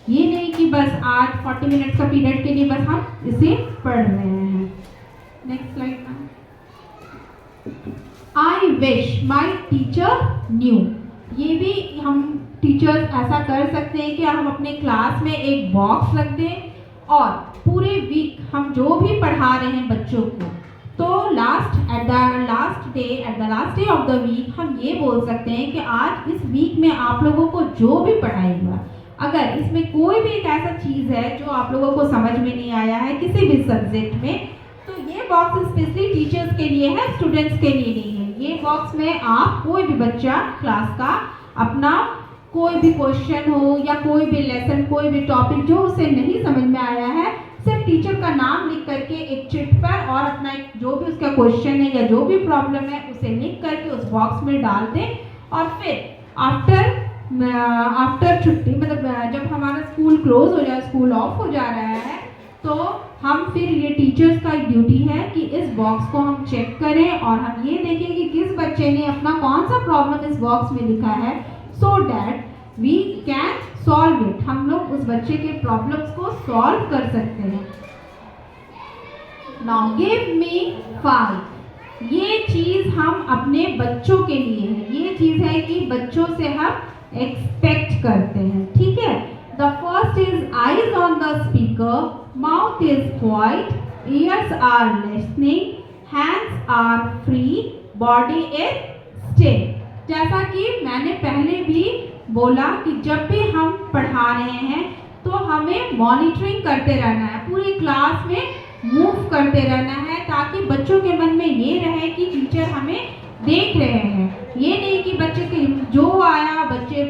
ये नहीं कि बस आज 40 मिनट्स का पीरियड के लिए बस हम इसे पढ़ रहे हैं। Next slide. I wish my teacher new. ये भी हम टीचर्स ऐसा कर सकते हैं कि हम अपने क्लास में एक बॉक्स रख दें और पूरे वीक हम जो भी पढ़ा रहे हैं बच्चों को, तो at the last day of the week हम ये बोल सकते हैं कि आज इस वीक में आप लोगों को जो भी पढ़ाई हुआ, अगर इसमें कोई भी एक ऐसा चीज़ है जो आप लोगों को समझ में नहीं आया है किसी भी सब्जेक्ट में, तो ये बॉक्स स्पेशली टीचर्स के लिए है, स्टूडेंट्स के लिए नहीं है। ये बॉक्स में आप कोई भी बच्चा क्लास का अपना कोई भी क्वेश्चन हो या कोई भी लेसन, कोई भी टॉपिक जो उसे नहीं समझ में आया है, सिर्फ टीचर का नाम लिख करके एक चिट पर और अपना एक जो भी उसका क्वेश्चन है या जो भी प्रॉब्लम है उसे लिख करके उस बॉक्स में डाल दें। और फिर आफ्टर छुट्टी, मतलब जब हमारा स्कूल क्लोज हो जाए, स्कूल ऑफ हो जा रहा है, तो हम फिर ये टीचर्स का ड्यूटी है कि इस बॉक्स को हम चेक करें और हम ये देखें कि किस बच्चे ने अपना कौन सा प्रॉब्लम इस बॉक्स में लिखा है, so that we can solve it. हम लोग उस बच्चे के प्रॉब्लम्स को सॉल्व कर सकते हैं। Now give me 5। ये चीज़ हम अपने बच्चों के लिए है, ये चीज़ है कि बच्चों से हम एक्सपेक्ट करते हैं। ठीक है, the first is eyes on the speaker, mouth is quiet, ears are listening, hands are free, body is still. जैसा कि मैंने पहले भी बोला कि जब भी हम पढ़ा रहे हैं तो हमें मॉनिटरिंग करते रहना है, पूरी क्लास में मूव करते रहना है, ताकि बच्चों के मन में ये रहे कि टीचर हमें देख रहे हैं। ये नहीं कि बच्चे के जो आया बच्चे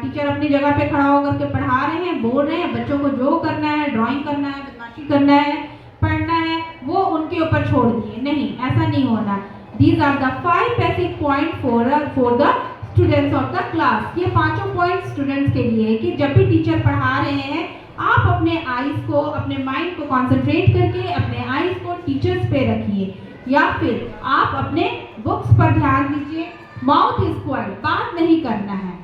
टीचर अपनी जगह पे खड़ा होकर के पढ़ा रहे हैं, बोल रहे हैं, बच्चों को जो करना है, ड्राइंग करना है, बदमाशी करना है, पढ़ना है, वो उनके ऊपर छोड़ दिए। नहीं, ऐसा नहीं होना। These are the 5 basic point for the students of the class. ये 5 पॉइंट स्टूडेंट्स के लिए है कि जब भी टीचर पढ़ा रहे हैं आप अपने आईज को, अपने माइंड को कंसंट्रेट करके अपने आईज को टीचर्स पे रखिए, या फिर आप अपने बुक्स पर ध्यान दीजिए। माउथ इज क्वाइट, बात नहीं करना है,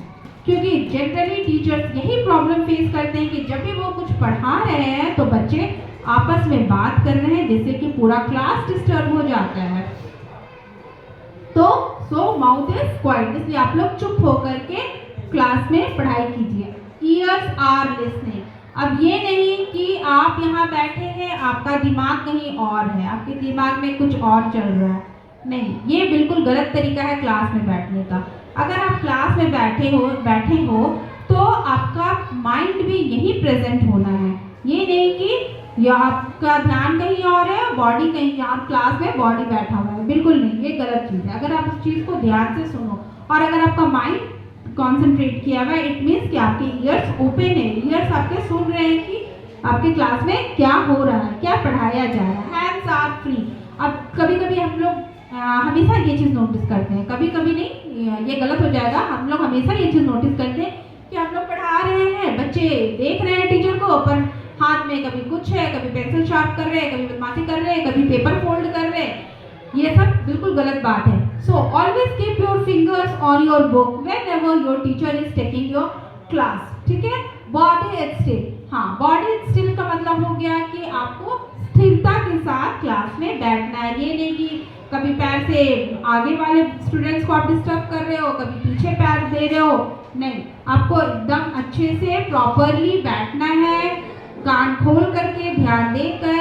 क्योंकि जनरली टीचर्स यही प्रॉब्लम फेस करते हैं कि जब भी वो कुछ पढ़ा रहे हैं तो बच्चे आपस में बात कर रहे हैं, जिससे कि पूरा क्लास डिस्टर्ब हो जाता है। तो माउथ इज क्वाइट, इसलिए आप लोग चुप होकर के क्लास में पढ़ाई कीजिए। Ears are listening. अब ये नहीं कि आप यहाँ बैठे हैं, आपका दिमाग कहीं और है, आपके दिमाग में कुछ और चल रहा है। नहीं, ये बिल्कुल गलत तरीका है क्लास में बैठने का। अगर आप क्लास में बैठे हो तो आपका माइंड भी यहीं प्रेजेंट होना है। ये नहीं कि या आपका ध्यान कहीं और है, बॉडी कहीं, आप क्लास में बॉडी बैठा हुआ है, बिल्कुल नहीं, ये गलत चीज़ है। अगर आप उस चीज़ को ध्यान से सुनो और अगर आपका माइंड कॉन्सेंट्रेट किया हुआ है, इट मीन्स कि आपके ईयर्स ओपन है, ईयर्स आपके सुन रहे हैं कि आपके क्लास में क्या हो रहा है, क्या पढ़ाया जा रहा है। Hands are free. अब कभी कभी हम लोग हमेशा ये चीज़ नोटिस करते हैं, कभी कभी नहीं, ये गलत हो जाएगा, हम लोग हमेशा ये चीज़ नोटिस करते हैं कि हम लोग पढ़ा रहे हैं, बच्चे देख रहे हैं टीचर को, पर हाथ में कभी कुछ है, कभी पेंसिल शार्प कर रहे हैं, कभी बदमाशी कर रहे हैं, कभी पेपर फोल्ड कर रहे हैं। ये सब बिल्कुल गलत बात है। So always keep your fingers on your book whenever your teacher is taking your class. ठीक है, बॉडी इज स्टिल। हाँ, बॉडी इज स्टिल का मतलब हो गया कि आपको स्थिरता के साथ क्लास में बैठना है। ये नहीं कि कभी पैर से आगे वाले स्टूडेंट्स को आप डिस्टर्ब कर रहे हो, कभी पीछे पैर दे रहे हो। नहीं, आपको एकदम अच्छे से प्रॉपरली बैठना है, कान खोल करके ध्यान देकर,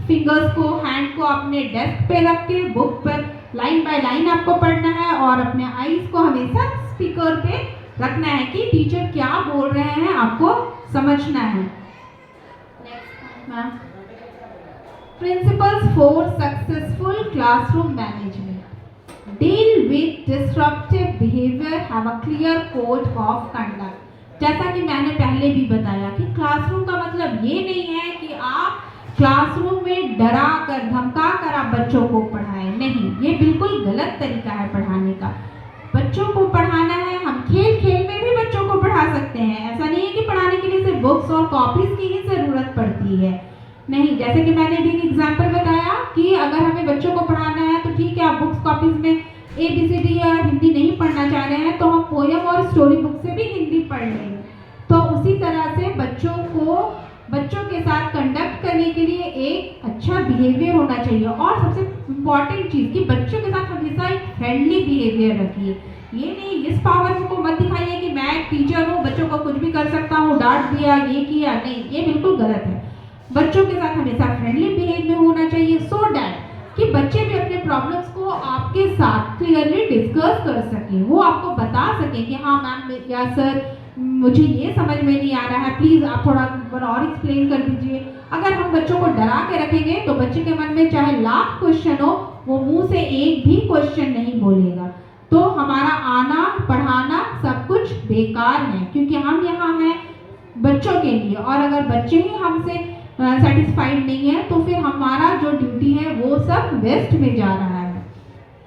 फिंगर्स को, हैंड को अपने डेस्क पे रख के बुक पर लाइन बाय लाइन आपको पढ़ना है और अपने आईज को हमेशा स्पीकर पे रखना है कि टीचर क्या बोल रहे हैं, आपको समझना है। Next, principles for successful classroom management. Deal with disruptive behaviour, have a clear code of conduct. जैसा कि मैंने पहले भी बताया कि क्लासरूम का मतलब ये नहीं है कि आप क्लासरूम में डरा कर, धमका कर आप बच्चों को पढ़ाएं। नहीं, ये बिल्कुल गलत तरीका है पढ़ाने का। बच्चों को पढ़ाना है, हम खेल खेल में भी बच्चों को पढ़ा सकते हैं। ऐसा नहीं है कि पढ़ाने के लिए सिर्फ बुक्स और कॉपीज की ही ज़रूरत पड़ती है। नहीं, जैसे कि मैंने भी एक एग्जाम्पल बताया कि अगर हमें बच्चों को पढ़ाना है तो ठीक है, आप बुक्स कॉपीज में ABCD या हिंदी नहीं पढ़ना चाह रहे हैं तो हम पोयम और स्टोरी बुक से भी हिंदी पढ़ लेंगे। तो उसी तरह से बच्चों के साथ कंडक्ट करने के लिए एक अच्छा बिहेवियर होना चाहिए। और सबसे इम्पॉर्टेंट चीज़ कि बच्चों के साथ हमेशा एक फ्रेंडली बिहेवियर रखिए। ये नहीं, इस पावर को मत दिखाइए कि मैं एक टीचर हूँ, बच्चों को कुछ भी कर सकता हूँ, डांट दिया, ये किया। नहीं, ये बिल्कुल गलत है। बच्चों के साथ हमेशा फ्रेंडली बिहेवियर होना चाहिए, सो डैट कि बच्चे भी अपने प्रॉब्लम्स को आपके साथ क्लियरली डिस्कस कर सकें। वो आपको बता सकें कि हाँ मैम या सर, मुझे ये समझ में नहीं आ रहा है, प्लीज़ आप थोड़ा और एक्सप्लेन कर दीजिए। अगर हम बच्चों को डरा के रखेंगे तो बच्चे के मन में चाहे लाख क्वेश्चन हो, वो मुंह से एक भी क्वेश्चन नहीं बोलेगा। तो हमारा आना, पढ़ाना सब कुछ बेकार है, क्योंकि हम यहाँ हैं बच्चों के लिए। और अगर बच्चे ही हमसे सेटिस्फाइड नहीं है तो फिर हमारा जो ड्यूटी है वो सब वेस्ट में जा रहा है।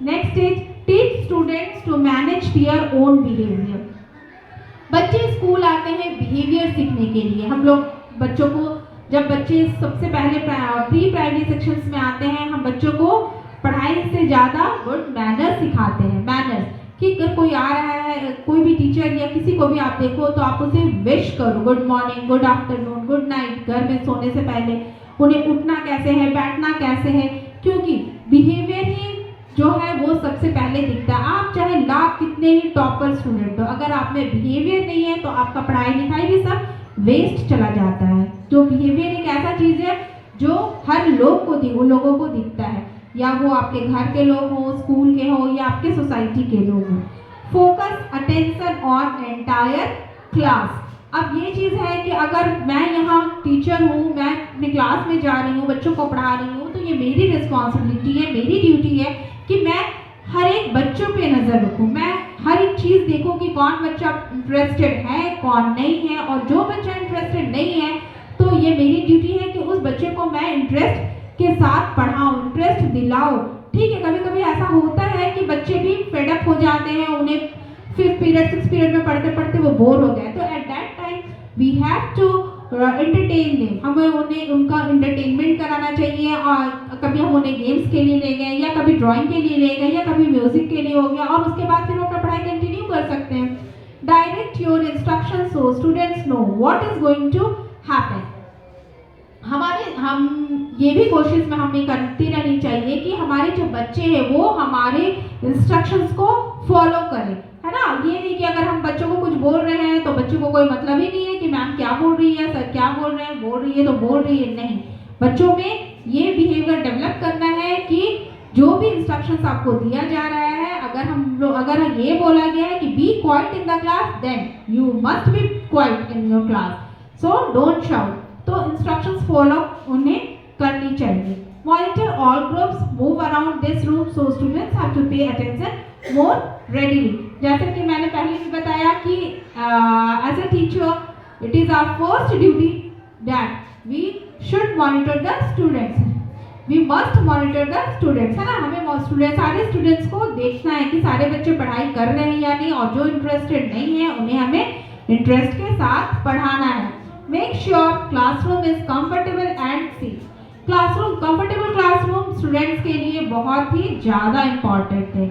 Next is teach students to manage their own behaviour. बच्चे स्कूल आते हैं बिहेवियर सीखने के लिए। हम लोग बच्चों को, जब बच्चे सबसे पहले प्री प्राइमरी सेक्शंस में आते हैं, हम बच्चों को पढ़ाई से ज़्यादा गुड मैनर्स सिखाते हैं। मैनर्स कि अगर कोई आ रहा है, कोई भी टीचर या किसी को भी आप देखो तो आप उसे विश करो, good morning, good afternoon, good night. घर में सोने से पहले उन्हें उठना कैसे है, बैठना कैसे है, क्योंकि बिहेवियर ही जो है वो सबसे पहले दिखता है। आप चाहे लाख कितने ही टॉपर स्टूडेंट हो, अगर आप में बिहेवियर नहीं है तो आपका पढ़ाई लिखाई भी सब वेस्ट चला जाता है। तो बिहेवियर एक ऐसा चीज़ है जो हर लोगों को दिखता है, या वो आपके घर के लोग हो, स्कूल के हो, या आपके सोसाइटी के लोग हो। Focus attention on entire class. अब ये चीज़ है कि अगर मैं यहाँ टीचर हूँ, मैं अपने क्लास में जा रही हूँ, बच्चों को पढ़ा रही हूँ, तो ये मेरी रिस्पॉन्सिबिलिटी है, मेरी ड्यूटी है कि मैं हर एक बच्चों पे नज़र रखूँ, मैं हर एक चीज़ देखूँ कि कौन बच्चा इंटरेस्टेड है कौन नहीं है, और जो बच्चा इंटरेस्टेड नहीं है तो ये मेरी ड्यूटी है कि उस बच्चे को मैं इंटरेस्ट के साथ पढ़ाऊँ, इंटरेस्ट दिलाऊँ। ठीक है, कभी कभी ऐसा होता है कि बच्चे भी फेडअप हो जाते हैं, उन्हें 5th पीरियड 6th पीरियड में पढ़ते पढ़ते वो बोर हो गए, तो at that time we have to entertain them, हमें उन्हें उनका एंटरटेनमेंट कराना चाहिए। और कभी हम उन्हें गेम्स के लिए ले गए, या कभी ड्राइंग के लिए ले गए, या कभी म्यूजिक के लिए हो गया, और उसके बाद फिर वो अपना पढ़ाई कंटिन्यू कर सकते हैं। Direct your instruction so students know what is going to happen. हम ये भी कोशिश में हमें करती रहनी चाहिए कि हमारे जो बच्चे हैं वो हमारे इंस्ट्रक्शंस को फॉलो करें, है ना। ये नहीं कि अगर हम बच्चों को कुछ बोल रहे हैं तो बच्चों को कोई मतलब ही नहीं है कि मैम क्या बोल रही है, सर क्या बोल रहे हैं, बोल रही है तो बोल रही है, नहीं। बच्चों में ये बिहेवियर डेवलप करना है कि जो भी इंस्ट्रक्शंस आपको दिया जा रहा है, अगर ये बोला गया है कि be quiet in the class, then you must be quiet in your class, so don't shout. तो इंस्ट्रक्शंस फॉलो उन्हें करनी चाहिए। Monitor all groups, move around this room so students have to pay attention more readily. जैसे कि मैंने पहले भी बताया कि as a teacher it is our first duty that we should monitor the students, we must monitor the students, है ना। हमें सारे स्टूडेंट्स को देखना है कि सारे बच्चे पढ़ाई कर रहे हैं या नहीं, और जो इंटरेस्टेड नहीं है उन्हें हमें इंटरेस्ट के साथ पढ़ाना है। Make sure classroom is comfortable and safe. Classroom, comfortable classroom students के लिए बहुत ही ज़्यादा इम्पॉर्टेंट है।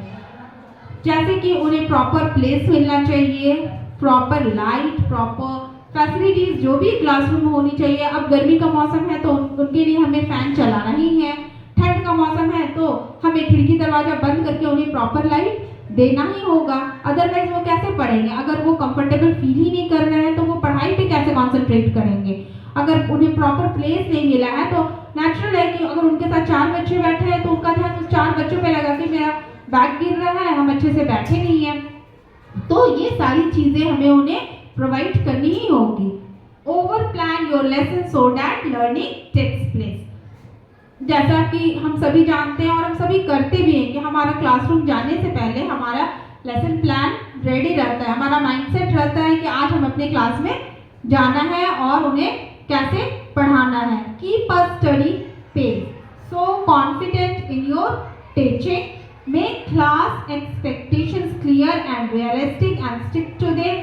जैसे कि उन्हें प्रॉपर प्लेस मिलना चाहिए, प्रॉपर लाइट, प्रॉपर फैसिलिटीज़ जो भी क्लासरूम में होनी चाहिए। अब गर्मी का मौसम है तो उनके लिए हमें फ़ैन चलाना ही है, ठंड का मौसम है तो हमें खिड़की दरवाज़ा बंद करके उन्हें प्रॉपर लाइट देना ही होगा, अदरवाइज वो कैसे पढ़ेंगे। अगर वो कंफर्टेबल फील ही नहीं कर रहे हैं तो वो पढ़ाई पे कैसे कॉन्सेंट्रेट करेंगे। अगर उन्हें प्रॉपर प्लेस नहीं मिला है तो नेचुरल है कि अगर उनके साथ 4 बच्चे बैठे हैं तो उनका ध्यान उस 4 बच्चों पे लगा कि मेरा बैग गिर रहा है, हम अच्छे से बैठे नहीं हैं। तो ये सारी चीज़ें हमें उन्हें प्रोवाइड करनी ही होगी। Over plan your lesson so that learning takes place. जैसा कि हम सभी जानते हैं और हम सभी करते भी हैं कि हमारा क्लासरूम जाने से पहले हमारा लेसन प्लान रेडी रहता है, हमारा माइंडसेट रहता है कि आज हम अपने क्लास में जाना है और उन्हें कैसे पढ़ाना है। Keep a study pace, so confident in your teaching, make class expectations clear and realistic and stick to them,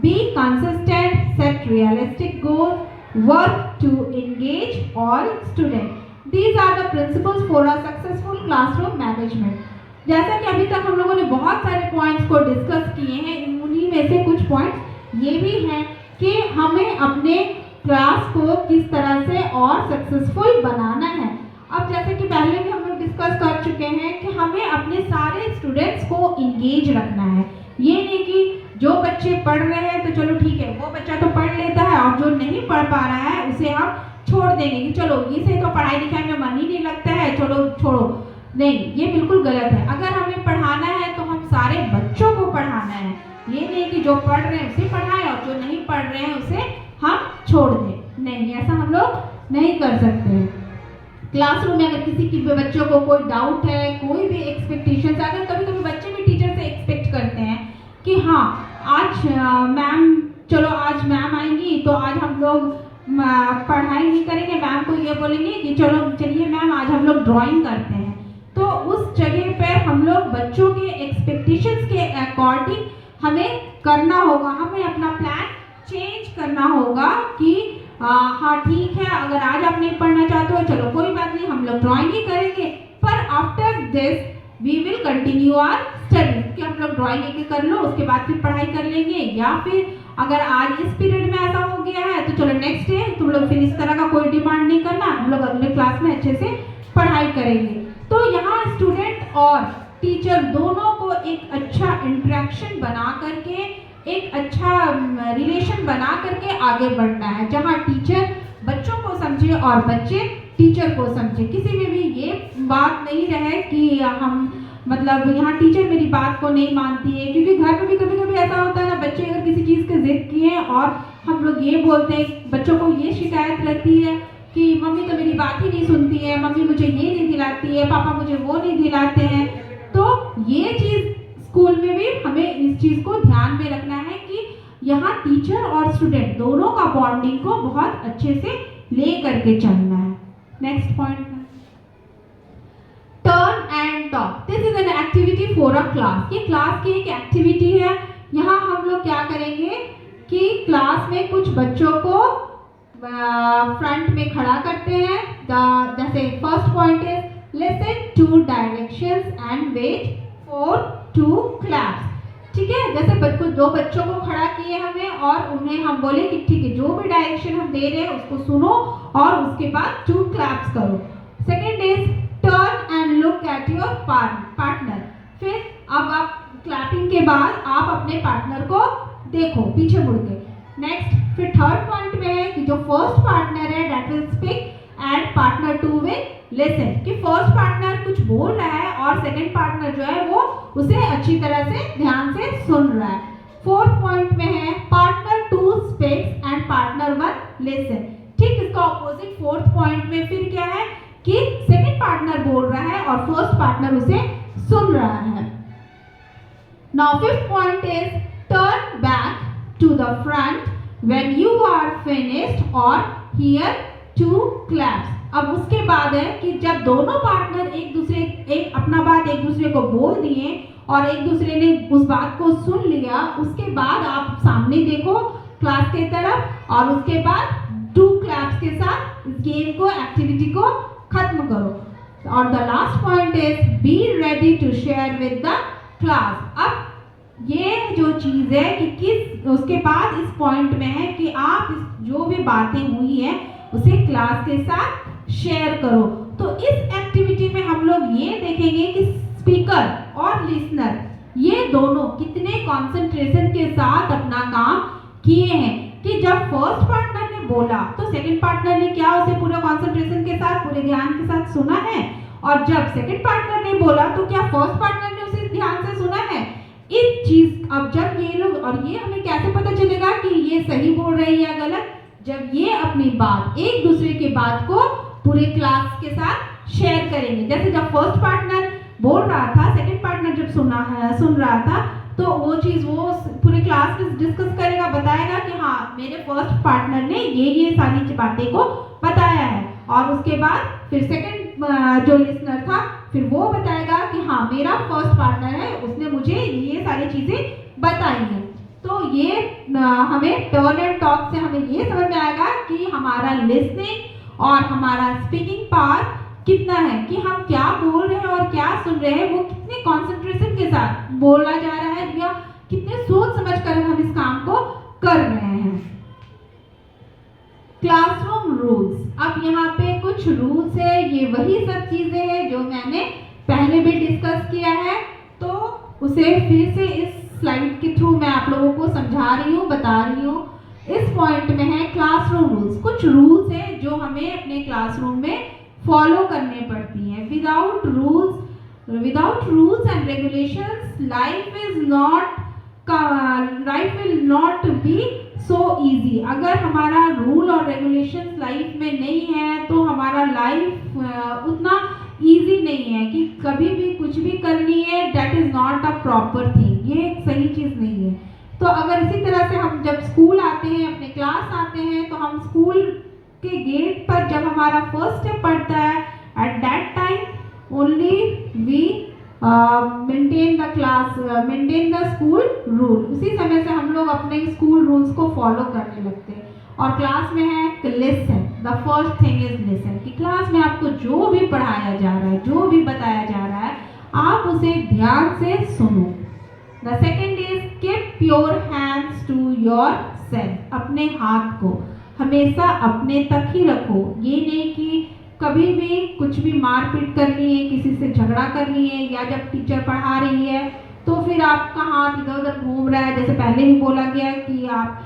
be consistent, set realistic goals, work to engage all students. These are the principles for a successful classroom management. जैसा कि अभी तक हम लोगों ने बहुत सारे points को डिस्कस किए हैं, उन्हीं में से कुछ पॉइंट्स ये भी हैं कि हमें अपने क्लास को किस तरह से और सक्सेसफुल बनाना है। अब जैसे कि पहले भी हम लोग डिस्कस कर चुके हैं कि हमें अपने सारे स्टूडेंट्स को इंगेज रखना है। ये नहीं कि जो बच्चे पढ़ रहे हैं तो चलो ठीक है, वो बच्चा तो पढ़ लेता है और जो नहीं पढ़ पा रहा है उसे हम छोड़ देंगे कि चलो इसे तो पढ़ाई लिखाई में मन ही नहीं लगता है, चलो छोड़ो। नहीं, ये बिल्कुल गलत है। अगर हमें पढ़ाना है तो हम सारे बच्चों को पढ़ाना है, ये नहीं कि जो पढ़ रहे हैं उसे पढ़ाएं और जो नहीं पढ़ रहे हैं उसे हम छोड़ दें। नहीं, ऐसा हम लोग नहीं कर सकते। क्लासरूम में अगर किसी की बच्चों को कोई डाउट है, कोई भी एक्सपेक्टेशंस, अगर कभी कभी बच्चे भी टीचर से एक्सपेक्ट करते हैं कि हाँ आज मैम, चलो आज मैम आएंगी तो आज हम लोग पढ़ाई नहीं करेंगे, मैम को ये बोलेंगे कि चलो चलिए मैम आज हम लोग ड्राइंग करते हैं। तो उस जगह पर हम लोग बच्चों के एक्सपेक्टेशंस के अकॉर्डिंग हमें करना होगा, हमें अपना प्लान चेंज करना होगा कि हाँ ठीक है, अगर आज आप नहीं पढ़ना चाहते हो चलो कोई बात नहीं, हम लोग ड्राइंग ही करेंगे, पर after this we will continue our study, कि हम लोग ड्राइंग एक कर लो उसके बाद फिर पढ़ाई कर लेंगे। या फिर अगर आज इस पीरियड में ऐसा हो गया है तो चलो नेक्स्ट डे तुम लोग फिर इस तरह का कोई डिमांड नहीं करना, हम लोग अगले क्लास में अच्छे से पढ़ाई करेंगे। तो यहाँ स्टूडेंट और टीचर दोनों को एक अच्छा इंटरेक्शन बना करके, एक अच्छा रिलेशन बना करके आगे बढ़ना है, जहाँ टीचर बच्चों को समझे और बच्चे टीचर को समझे। किसी में भी ये बात नहीं रहे कि हम मतलब यहाँ टीचर मेरी बात को नहीं मानती है, क्योंकि घर में भी कभी कभी ऐसा होता है ना, बच्चे अगर किसी चीज़ के जिद किए हैं और हम लोग ये बोलते हैं, बच्चों को ये शिकायत रहती है कि मम्मी तो मेरी बात ही नहीं सुनती है, मम्मी मुझे ये नहीं दिलाती है, पापा मुझे वो नहीं दिलाते हैं। तो ये चीज स्कूल में भी हमें इस चीज को ध्यान में रखना है कि यहाँ टीचर और स्टूडेंट दोनों का बॉन्डिंग को बहुत अच्छे से ले करके चलना है। Next point, turn and talk. This is an activity for a class. ये क्लास की एक एक्टिविटी है। यहाँ हम लोग क्या करेंगे कि क्लास में कुछ बच्चों को फ्रंट में खड़ा करते हैं। जैसे first point is listen to directions and wait for 2 claps। ठीक है, जैसे दो बच्चों को खड़ा किए हमें और उन्हें हम बोले कि ठीक है, जो भी डायरेक्शन हम दे रहे हैं उसको सुनो और उसके बाद 2 claps करो। Second is turn and look at your partner. फिर अब आप क्लैपिंग के बाद आप अपने पार्टनर को देखो पीछे मुड़ के। नेक्स्ट, फिर थर्ड पॉइंट में है कि जो फर्स्ट पार्टनर है that will speak and partner 2 will listen. कि फर्स्ट पार्टनर कुछ बोल रहा है और सेकंड पार्टनर जो है वो उसे अच्छी तरह से ध्यान से सुन रहा है। फोर्थ पॉइंट में है partner 2 speaks and partner 1 listen. ठीक, इसका ऑपोजिट फोर्थ पॉइंट में फिर क्या है कि सेकंड पार्टनर बोल रहा है और फर्स्ट पार्टनर उसे सुन रहा है। Now fifth point is turn back to the front when you are finished और हियर 2 claps। अब उसके बाद है कि जब दोनों पार्टनर एक अपना बात एक दूसरे को बोल दिए और एक दूसरे ने उस बात को सुन लिया, उसके बाद आप सामने देखो क्लास के तरफ और उसके बाद 2 claps के साथ इस गेम को एक्टिविटी को खत्म करो। और the last point is be ready to share with the class. अब ये जो चीज है कि किस उसके बाद इस पॉइंट में है कि आप जो भी बातें हुई है उसे क्लास के साथ शेयर करो। तो इस एक्टिविटी में हम लोग ये देखेंगे कि स्पीकर और लिसनर ये दोनों कितने कंसंट्रेशन के साथ अपना काम किए हैं। कि जब फर्स्ट पार्टनर ने बोला तो सेकंड पार्टनर ने क्या उसे पूरे कंसंट्रेशन के साथ पूरे ध्यान के साथ सुना है, और जब सेकंड पार्टनर ने बोला तो क्या फर्स्ट पार्टनर ने उसे ध्यान से सुना है। इस चीज अब जब ये लोग, और ये हमें कैसे पता चलेगा कि ये सही बोल रहे हैं या गलत, जब ये अपनी बात एक दूसरे की बात को पूरे क्लास के साथ शेयर करेंगे। जैसे जब फर्स्ट पार्टनर बोल रहा था, सेकंड पार्टनर जब सुन रहा था, तो वो चीज वो पूरे क्लास में डिस्कस करेगा, बताएगा कि हाँ मेरे फर्स्ट पार्टनर ने ये सारी बातें को बताया है। और उसके बाद फिर सेकंड जो लिसनर था फिर वो बताएगा कि हाँ मेरा फर्स्ट पार्टनर है, उसने मुझे ये सारी चीजें बताई हैं। तो ये हमें टर्न एंड टॉक से हमें ये समझ में आएगा कि हमारा लिसनिंग और हमारा स्पीकिंग पावर कितना है, कि हम क्या बोल रहे हैं और क्या सुन रहे हैं, वो कितने कंसंट्रेशन के साथ बोला जा रहा है या कितने सोच समझ कर हम इस काम को कर रहे हैं। Classroom rules. अब यहाँ पे कुछ रूल्स है, ये वही सब चीजें हैं जो मैंने पहले भी डिस्कस किया है, तो उसे फिर से इस स्लाइड के थ्रू मैं आप लोगों को समझा रही हूँ, बता रही हूँ। इस पॉइंट में है क्लासरूम रूल्स। कुछ रूल्स है जो हमें अपने क्लासरूम में फॉलो करने पड़ती है। Without rules and regulations life will not be so easy. अगर हमारा रूल और रेगुलेशंस लाइफ में नहीं है तो हमारा लाइफ उतना इजी नहीं है कि कभी भी कुछ भी करनी है, that is not a proper thing. ये एक सही चीज नहीं है। तो अगर इसी तरह से हम जब स्कूल आते हैं, अपने क्लास आते हैं, तो हम स्कूल के गेट पर जब हमारा फर्स्ट स्टेप पड़ता है, at that time only we maintain the school rule. उसी समय से हम लोग अपने स्कूल रूल्स को फॉलो करने लगते हैं। और क्लास में है listen. The first thing is listen. कि क्लास में आपको जो भी पढ़ाया जा रहा है, जो भी बताया जा रहा है, आप उसे ध्यान से सुनो। The second is keep your hands to yourself. अपने हाथ को हमेशा अपने तक ही रखो। ये नहीं कि कभी भी कुछ भी मारपीट कर लिए, किसी से झगड़ा कर लिए, या जब टीचर पढ़ा रही है तो फिर आपका हाथ इधर उधर घूम रहा है। जैसे पहले भी बोला गया कि आप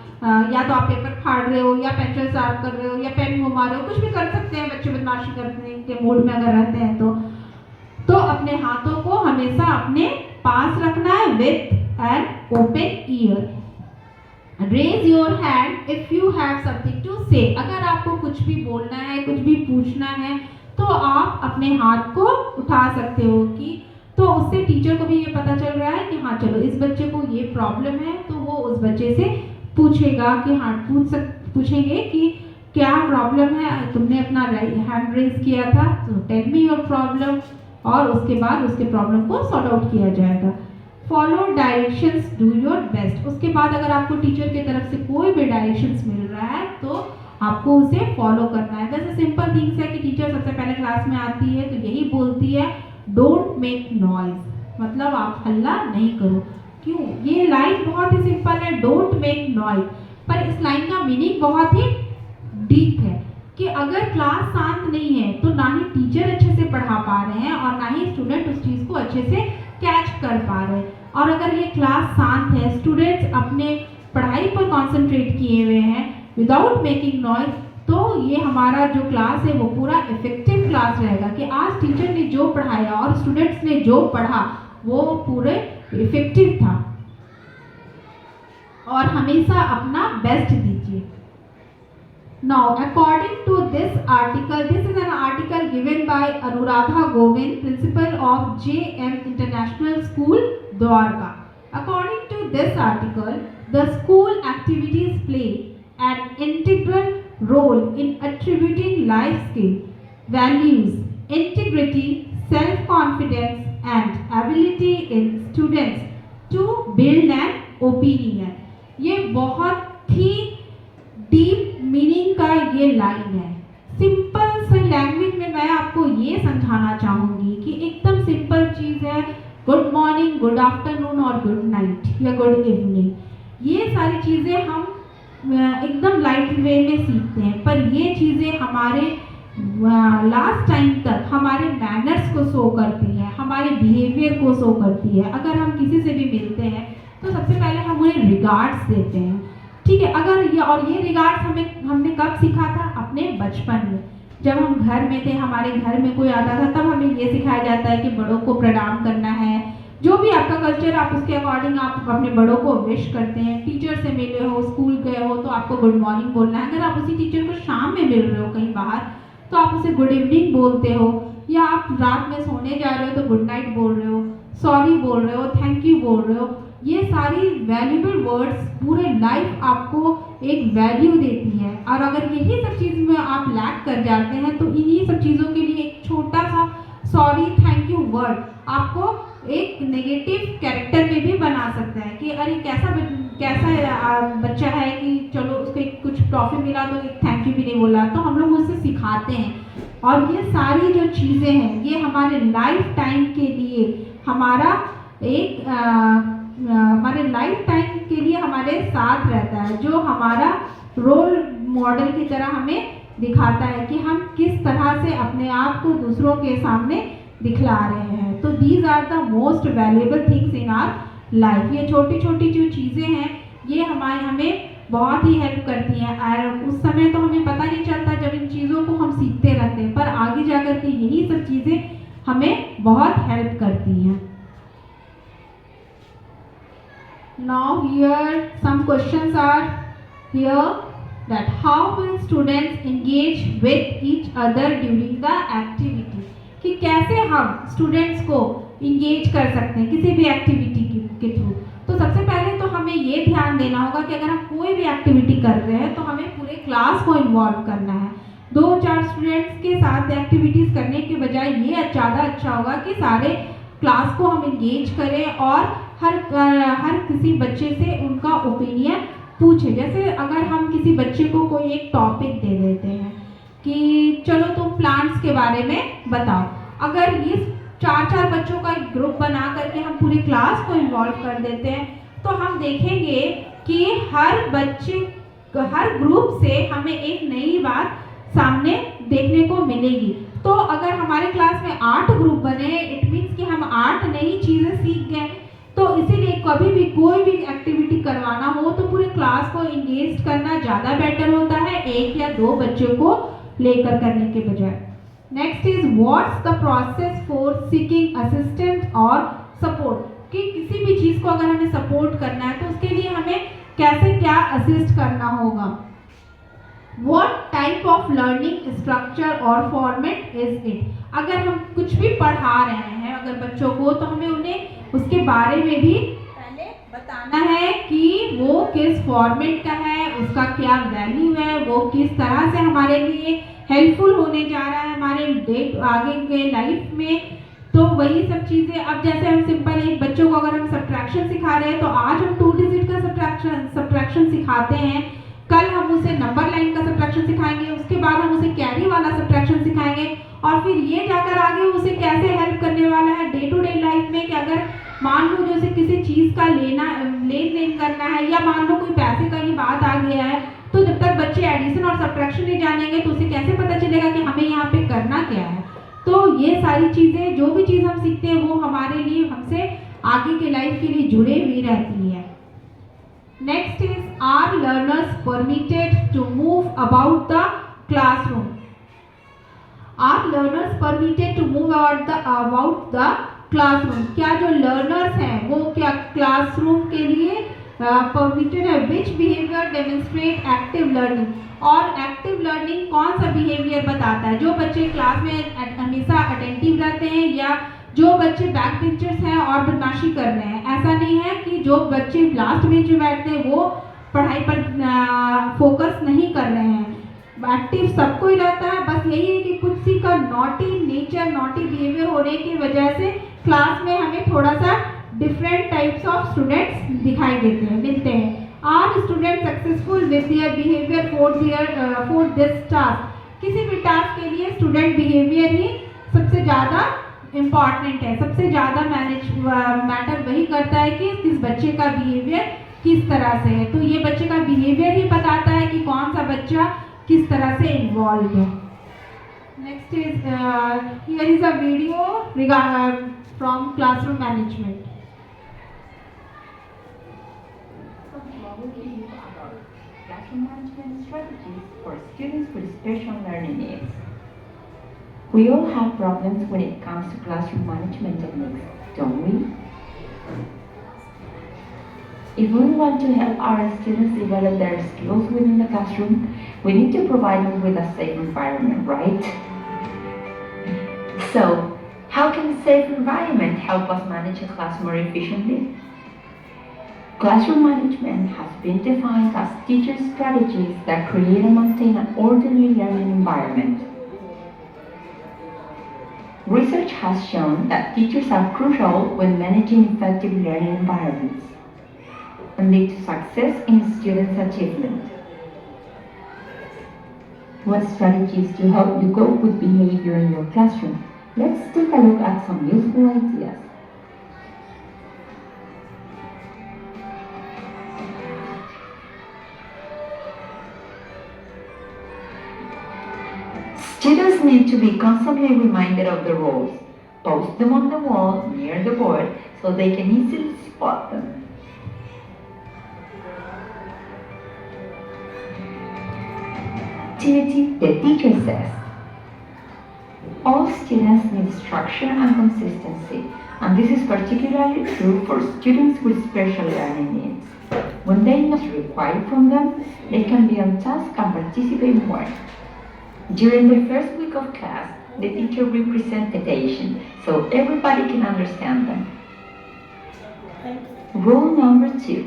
या तो आप पेपर फाड़ रहे हो, या पेंसिल शार्प कर रहे हो, या पेन घुमा रहे हो, कुछ भी कर सकते हैं बच्चे बदमाशी करने के मूड में अगर रहते हैं तो अपने हाथों को हमेशा अपने पास रखना है with an open ear. Raise your hand if you have something to say. अगर आपको कुछ भी बोलना है, कुछ भी पूछना है, तो आप अपने हाथ को उठा सकते हो। कि तो उससे टीचर को भी ये पता चल रहा है कि हाँ चलो इस बच्चे को ये प्रॉब्लम है, तो वो उस बच्चे से पूछेगा कि हाँ पूछेंगे कि क्या प्रॉब्लम है, तुमने अपना हैंड रेज किया था तो टेल मी योर प्रॉब्लम, और उसके बाद उसके प्रॉब्लम को सॉर्ट आउट किया जाएगा। Follow directions, do your best. उसके बाद अगर आपको टीचर की तरफ से कोई भी डायरेक्शंस मिल रहा है तो आपको उसे फॉलो करना है। वैसे सिंपल थिंग्स है कि टीचर सबसे पहले क्लास में आती है तो यही बोलती है डोंट मेक नॉइज, मतलब आप हल्ला नहीं करो। क्यों? ये लाइन बहुत ही सिंपल है, डोंट मेक नॉइज, पर इस लाइन का मीनिंग बहुत ही डीप है कि अगर क्लास शांत नहीं है तो ना ही टीचर अच्छे से पढ़ा पा रहे हैं और ना ही स्टूडेंट उस चीज़ को अच्छे से कैच कर पा रहे हैं। और अगर ये क्लास शांत है, स्टूडेंट्स अपने पढ़ाई पर कॉन्सेंट्रेट किए हुए हैं विदाउट मेकिंग नॉइज, तो ये हमारा जो क्लास है वो पूरा इफेक्टिव क्लास रहेगा कि आज टीचर ने जो पढ़ाया और स्टूडेंट्स ने जो पढ़ा वो पूरे इफेक्टिव था। और हमेशा अपना बेस्ट दीजिए। Now, according to this article, this is an article given by Anuradha Govind, principal of JM International School, Dwarka. According to this article, the school activities play an integral role in attributing life skill, values, integrity, self-confidence, and ability in students to build an opinion. ये बहुत ही deep meaning का ये line है। Simple सी language में मैं आपको ये समझाना चाहूँगी कि एकदम सिंपल चीज़ है, गुड मॉर्निंग, गुड आफ्टरनून और गुड नाइट या गुड इवनिंग, ये सारी चीज़ें हम एकदम लाइट वे में सीखते हैं, पर ये चीज़ें हमारे लास्ट टाइम तक हमारे मैनर्स को शो करती है, हमारे बिहेवियर को शो करती है। अगर हम किसी से भी मिलते हैं तो सबसे पहले हम उन्हें रिगार्ड्स देते हैं, ठीक है। अगर ये रिगार्ड्स हमने कब सीखा था? अपने बचपन में, जब हम घर में थे, हमारे घर में कोई आता था तब हमें ये सिखाया जाता है कि बड़ों को प्रणाम करना है। जो भी आपका कल्चर आप उसके अकॉर्डिंग आप अपने बड़ों को विश करते हैं। टीचर से मिले हो, स्कूल गए हो तो आपको गुड मॉर्निंग बोलना है। अगर आप उसी टीचर को शाम में मिल रहे हो कहीं बाहर तो आप उसे गुड इवनिंग बोलते हो, या आप रात में सोने जा रहे हो तो गुड नाइट बोल रहे हो, सॉरी बोल रहे हो, थैंक यू बोल रहे हो। ये सारी वैल्यूबल वर्ड्स पूरे लाइफ आपको एक वैल्यू देती है। और अगर यही सब चीज़ में आप लैक कर जाते हैं तो इन्हीं सब चीज़ों के लिए एक छोटा सा सॉरी थैंक यू वर्ड आपको एक नेगेटिव कैरेक्टर में भी बना सकता है कि अरे कैसा बच्चा है कि चलो उसको कुछ टॉफी मिला तो एक थैंक यू भी नहीं बोला। तो हम लोग उससे सिखाते हैं, और ये सारी जो चीज़ें हैं ये हमारे लाइफ टाइम के लिए हमारे लाइफ टाइम के लिए हमारे साथ रहता है, जो हमारा रोल मॉडल की तरह हमें दिखाता है कि हम किस तरह से अपने आप को दूसरों के सामने दिखला रहे हैं। तो these are the most valuable things in our life. ये छोटी छोटी जो चीज़ें हैं ये हमें बहुत ही हेल्प करती हैं। और उस समय तो हमें पता नहीं चलता जब इन चीज़ों को हम सीखते रहते हैं, पर आगे जाकर के यही सब चीज़ें हमें बहुत हेल्प करती हैं। Now here some questions are here that how will students engage with each other during the activity, कि कैसे हम स्टूडेंट्स को इंगेज कर सकते हैं किसी भी एक्टिविटी के थ्रू। तो सबसे पहले तो हमें ये ध्यान देना होगा कि अगर हम कोई भी एक्टिविटी कर रहे हैं तो हमें पूरे क्लास को इन्वॉल्व करना है। 2-4 स्टूडेंट्स के साथ एक्टिविटीज़ करने के बजाय ये ज़्यादा अच्छा होगा कि सारे क्लास को हम इंगेज करें और हर किसी बच्चे से उनका ओपिनियन पूछे। जैसे अगर हम किसी बच्चे को कोई एक टॉपिक दे देते हैं कि चलो तुम प्लांट्स के बारे में बताओ, अगर ये 4-4 बच्चों का एक ग्रुप बना करके हम पूरी क्लास को इन्वॉल्व कर देते हैं तो हम देखेंगे कि हर ग्रुप से हमें एक नई बात सामने देखने को मिलेगी। तो अगर हमारे क्लास में 8 ग्रुप बने, इट मीन्स कि हम 8 नई चीज़ें सीख गए। तो इसीलिए कभी भी कोई भी एक्टिविटी करवाना हो तो पूरे क्लास को इंगेज करना ज़्यादा बेटर होता है, 1 या 2 बच्चों को लेकर करने के बजाय। Next is what's the process for seeking assistant और सपोर्ट, कि किसी भी चीज़ को अगर हमें सपोर्ट करना है तो उसके लिए हमें कैसे क्या असिस्ट करना होगा। What type of learning structure और format is it, अगर हम कुछ भी पढ़ा रहे हैं, अगर बच्चों को, तो हमें उन्हें उसके बारे में भी पहले बताना है कि वो किस फॉर्मेट का है, उसका क्या वैल्यू है, वो किस तरह से हमारे लिए हेल्पफुल होने जा रहा है हमारे आगे के लाइफ में। तो वही सब चीज़ें, अब जैसे हम सिंपल एक बच्चों को अगर हम सब्ट्रैक्शन सिखा रहे हैं, तो आज हम 2 डिजिट का सब्ट्रैक्शन सिखाते हैं, कल हम उसे नंबर लाइन का सब्ट्रैक्शन सिखाएंगे, उसके बाद हम उसे कैरी वाला सब्ट्रैक्शन सिखाएंगे, और फिर ये जाकर आगे उसे कैसे हेल्प करने वाला है डे टू डे लाइफ में कि अगर मान लो जैसे किसी चीज़ का लेन देन करना है, या मान लो कोई पैसे का ही बात आ गया है, तो जब तक बच्चे एडिशन और सब्ट्रैक्शन नहीं जानेंगे तो उसे कैसे पता चलेगा कि हमें यहाँ पे करना क्या है। तो ये सारी चीज़ें, जो भी चीज़ हम सीखते हैं वो हमारे लिए, हमसे आगे के लाइफ के लिए जुड़े हुई रहती है। Next is, are learners permitted to move about the classroom? Are learners permitted to move about the classroom? क्या जो लर्नर्स हैं वो क्या क्लासरूम के लिए परमिटेड है? विच बिहेवियर डेमोन्स्ट्रेट एक्टिव लर्निंग? और एक्टिव लर्निंग कौन सा बिहेवियर बताता है? जो बच्चे क्लास में हमेशा अटेंटिव रहते हैं, या जो बच्चे बैक बेंचर्स हैं और बदमाशी कर रहे हैं? ऐसा नहीं है कि जो बच्चे लास्ट बेंच में बैठते हैं वो पढ़ाई पर फोकस नहीं कर रहे हैं। एक्टिव सबको ही रहता है, बस यही है कि कुछ सी का नॉटी नेचर, नॉटी बिहेवियर होने की वजह से क्लास में हमें थोड़ा सा डिफरेंट टाइप्स ऑफ स्टूडेंट्स दिखाई देते हैं, मिलते हैं। Are student successful with their behaviour for this task? किसी भी टास्क के लिए स्टूडेंट बिहेवियर ही सबसे ज़्यादा इम्पॉर्टेंट है, सबसे ज़्यादा मैटर वही करता है कि किस बच्चे का बिहेवियर किस तरह से है। तो ये बच्चे का बिहेवियर ही बताता है कि कौन सा बच्चा किस तरह से इन्वॉल्व है। Next is, here is a video from classroom management. Classroom management strategies for students with special learning needs. We all have problems when it comes to classroom management techniques, don't we? If we want to help our students develop their skills within the classroom, we need to provide them with a safe environment, right? So, how can a safe environment help us manage a class more efficiently? Classroom management has been defined as teacher strategies that create and maintain an orderly learning environment. Research has shown that teachers are crucial when managing effective learning environments and lead to success in students' achievement. What strategies to help you cope with behavior in your classroom? Let's take a look at some useful ideas. Students need to be constantly reminded of the rules. Post them on the wall near the board so they can easily spot them. Activity the teacher says. All students need structure and consistency, and this is particularly true for students with special learning needs. When they know what's required from them, they can be on task and participate more. During the first week of class, the teacher will present the dictation so everybody can understand them. Rule number 2.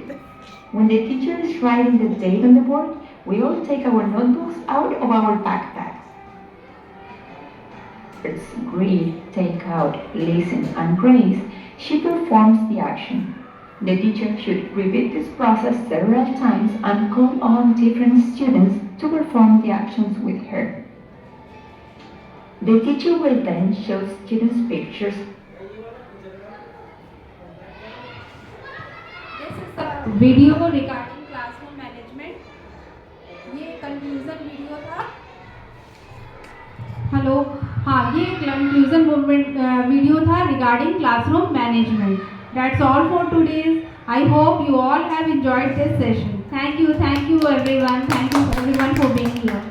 When the teacher is writing the date on the board, we all take our notebooks out of our backpacks. Let's read, take out, listen, and praise. She performs the action. The teacher should repeat this process several times and call on different students to perform the actions with her. The teacher will then show students pictures. This is a video regarding classroom management. ये conclusion video था। Hello, हाँ, ये conclusion video था regarding classroom management. That's all for today. I hope you all have enjoyed this session. Thank you everyone. Thank you everyone for being here.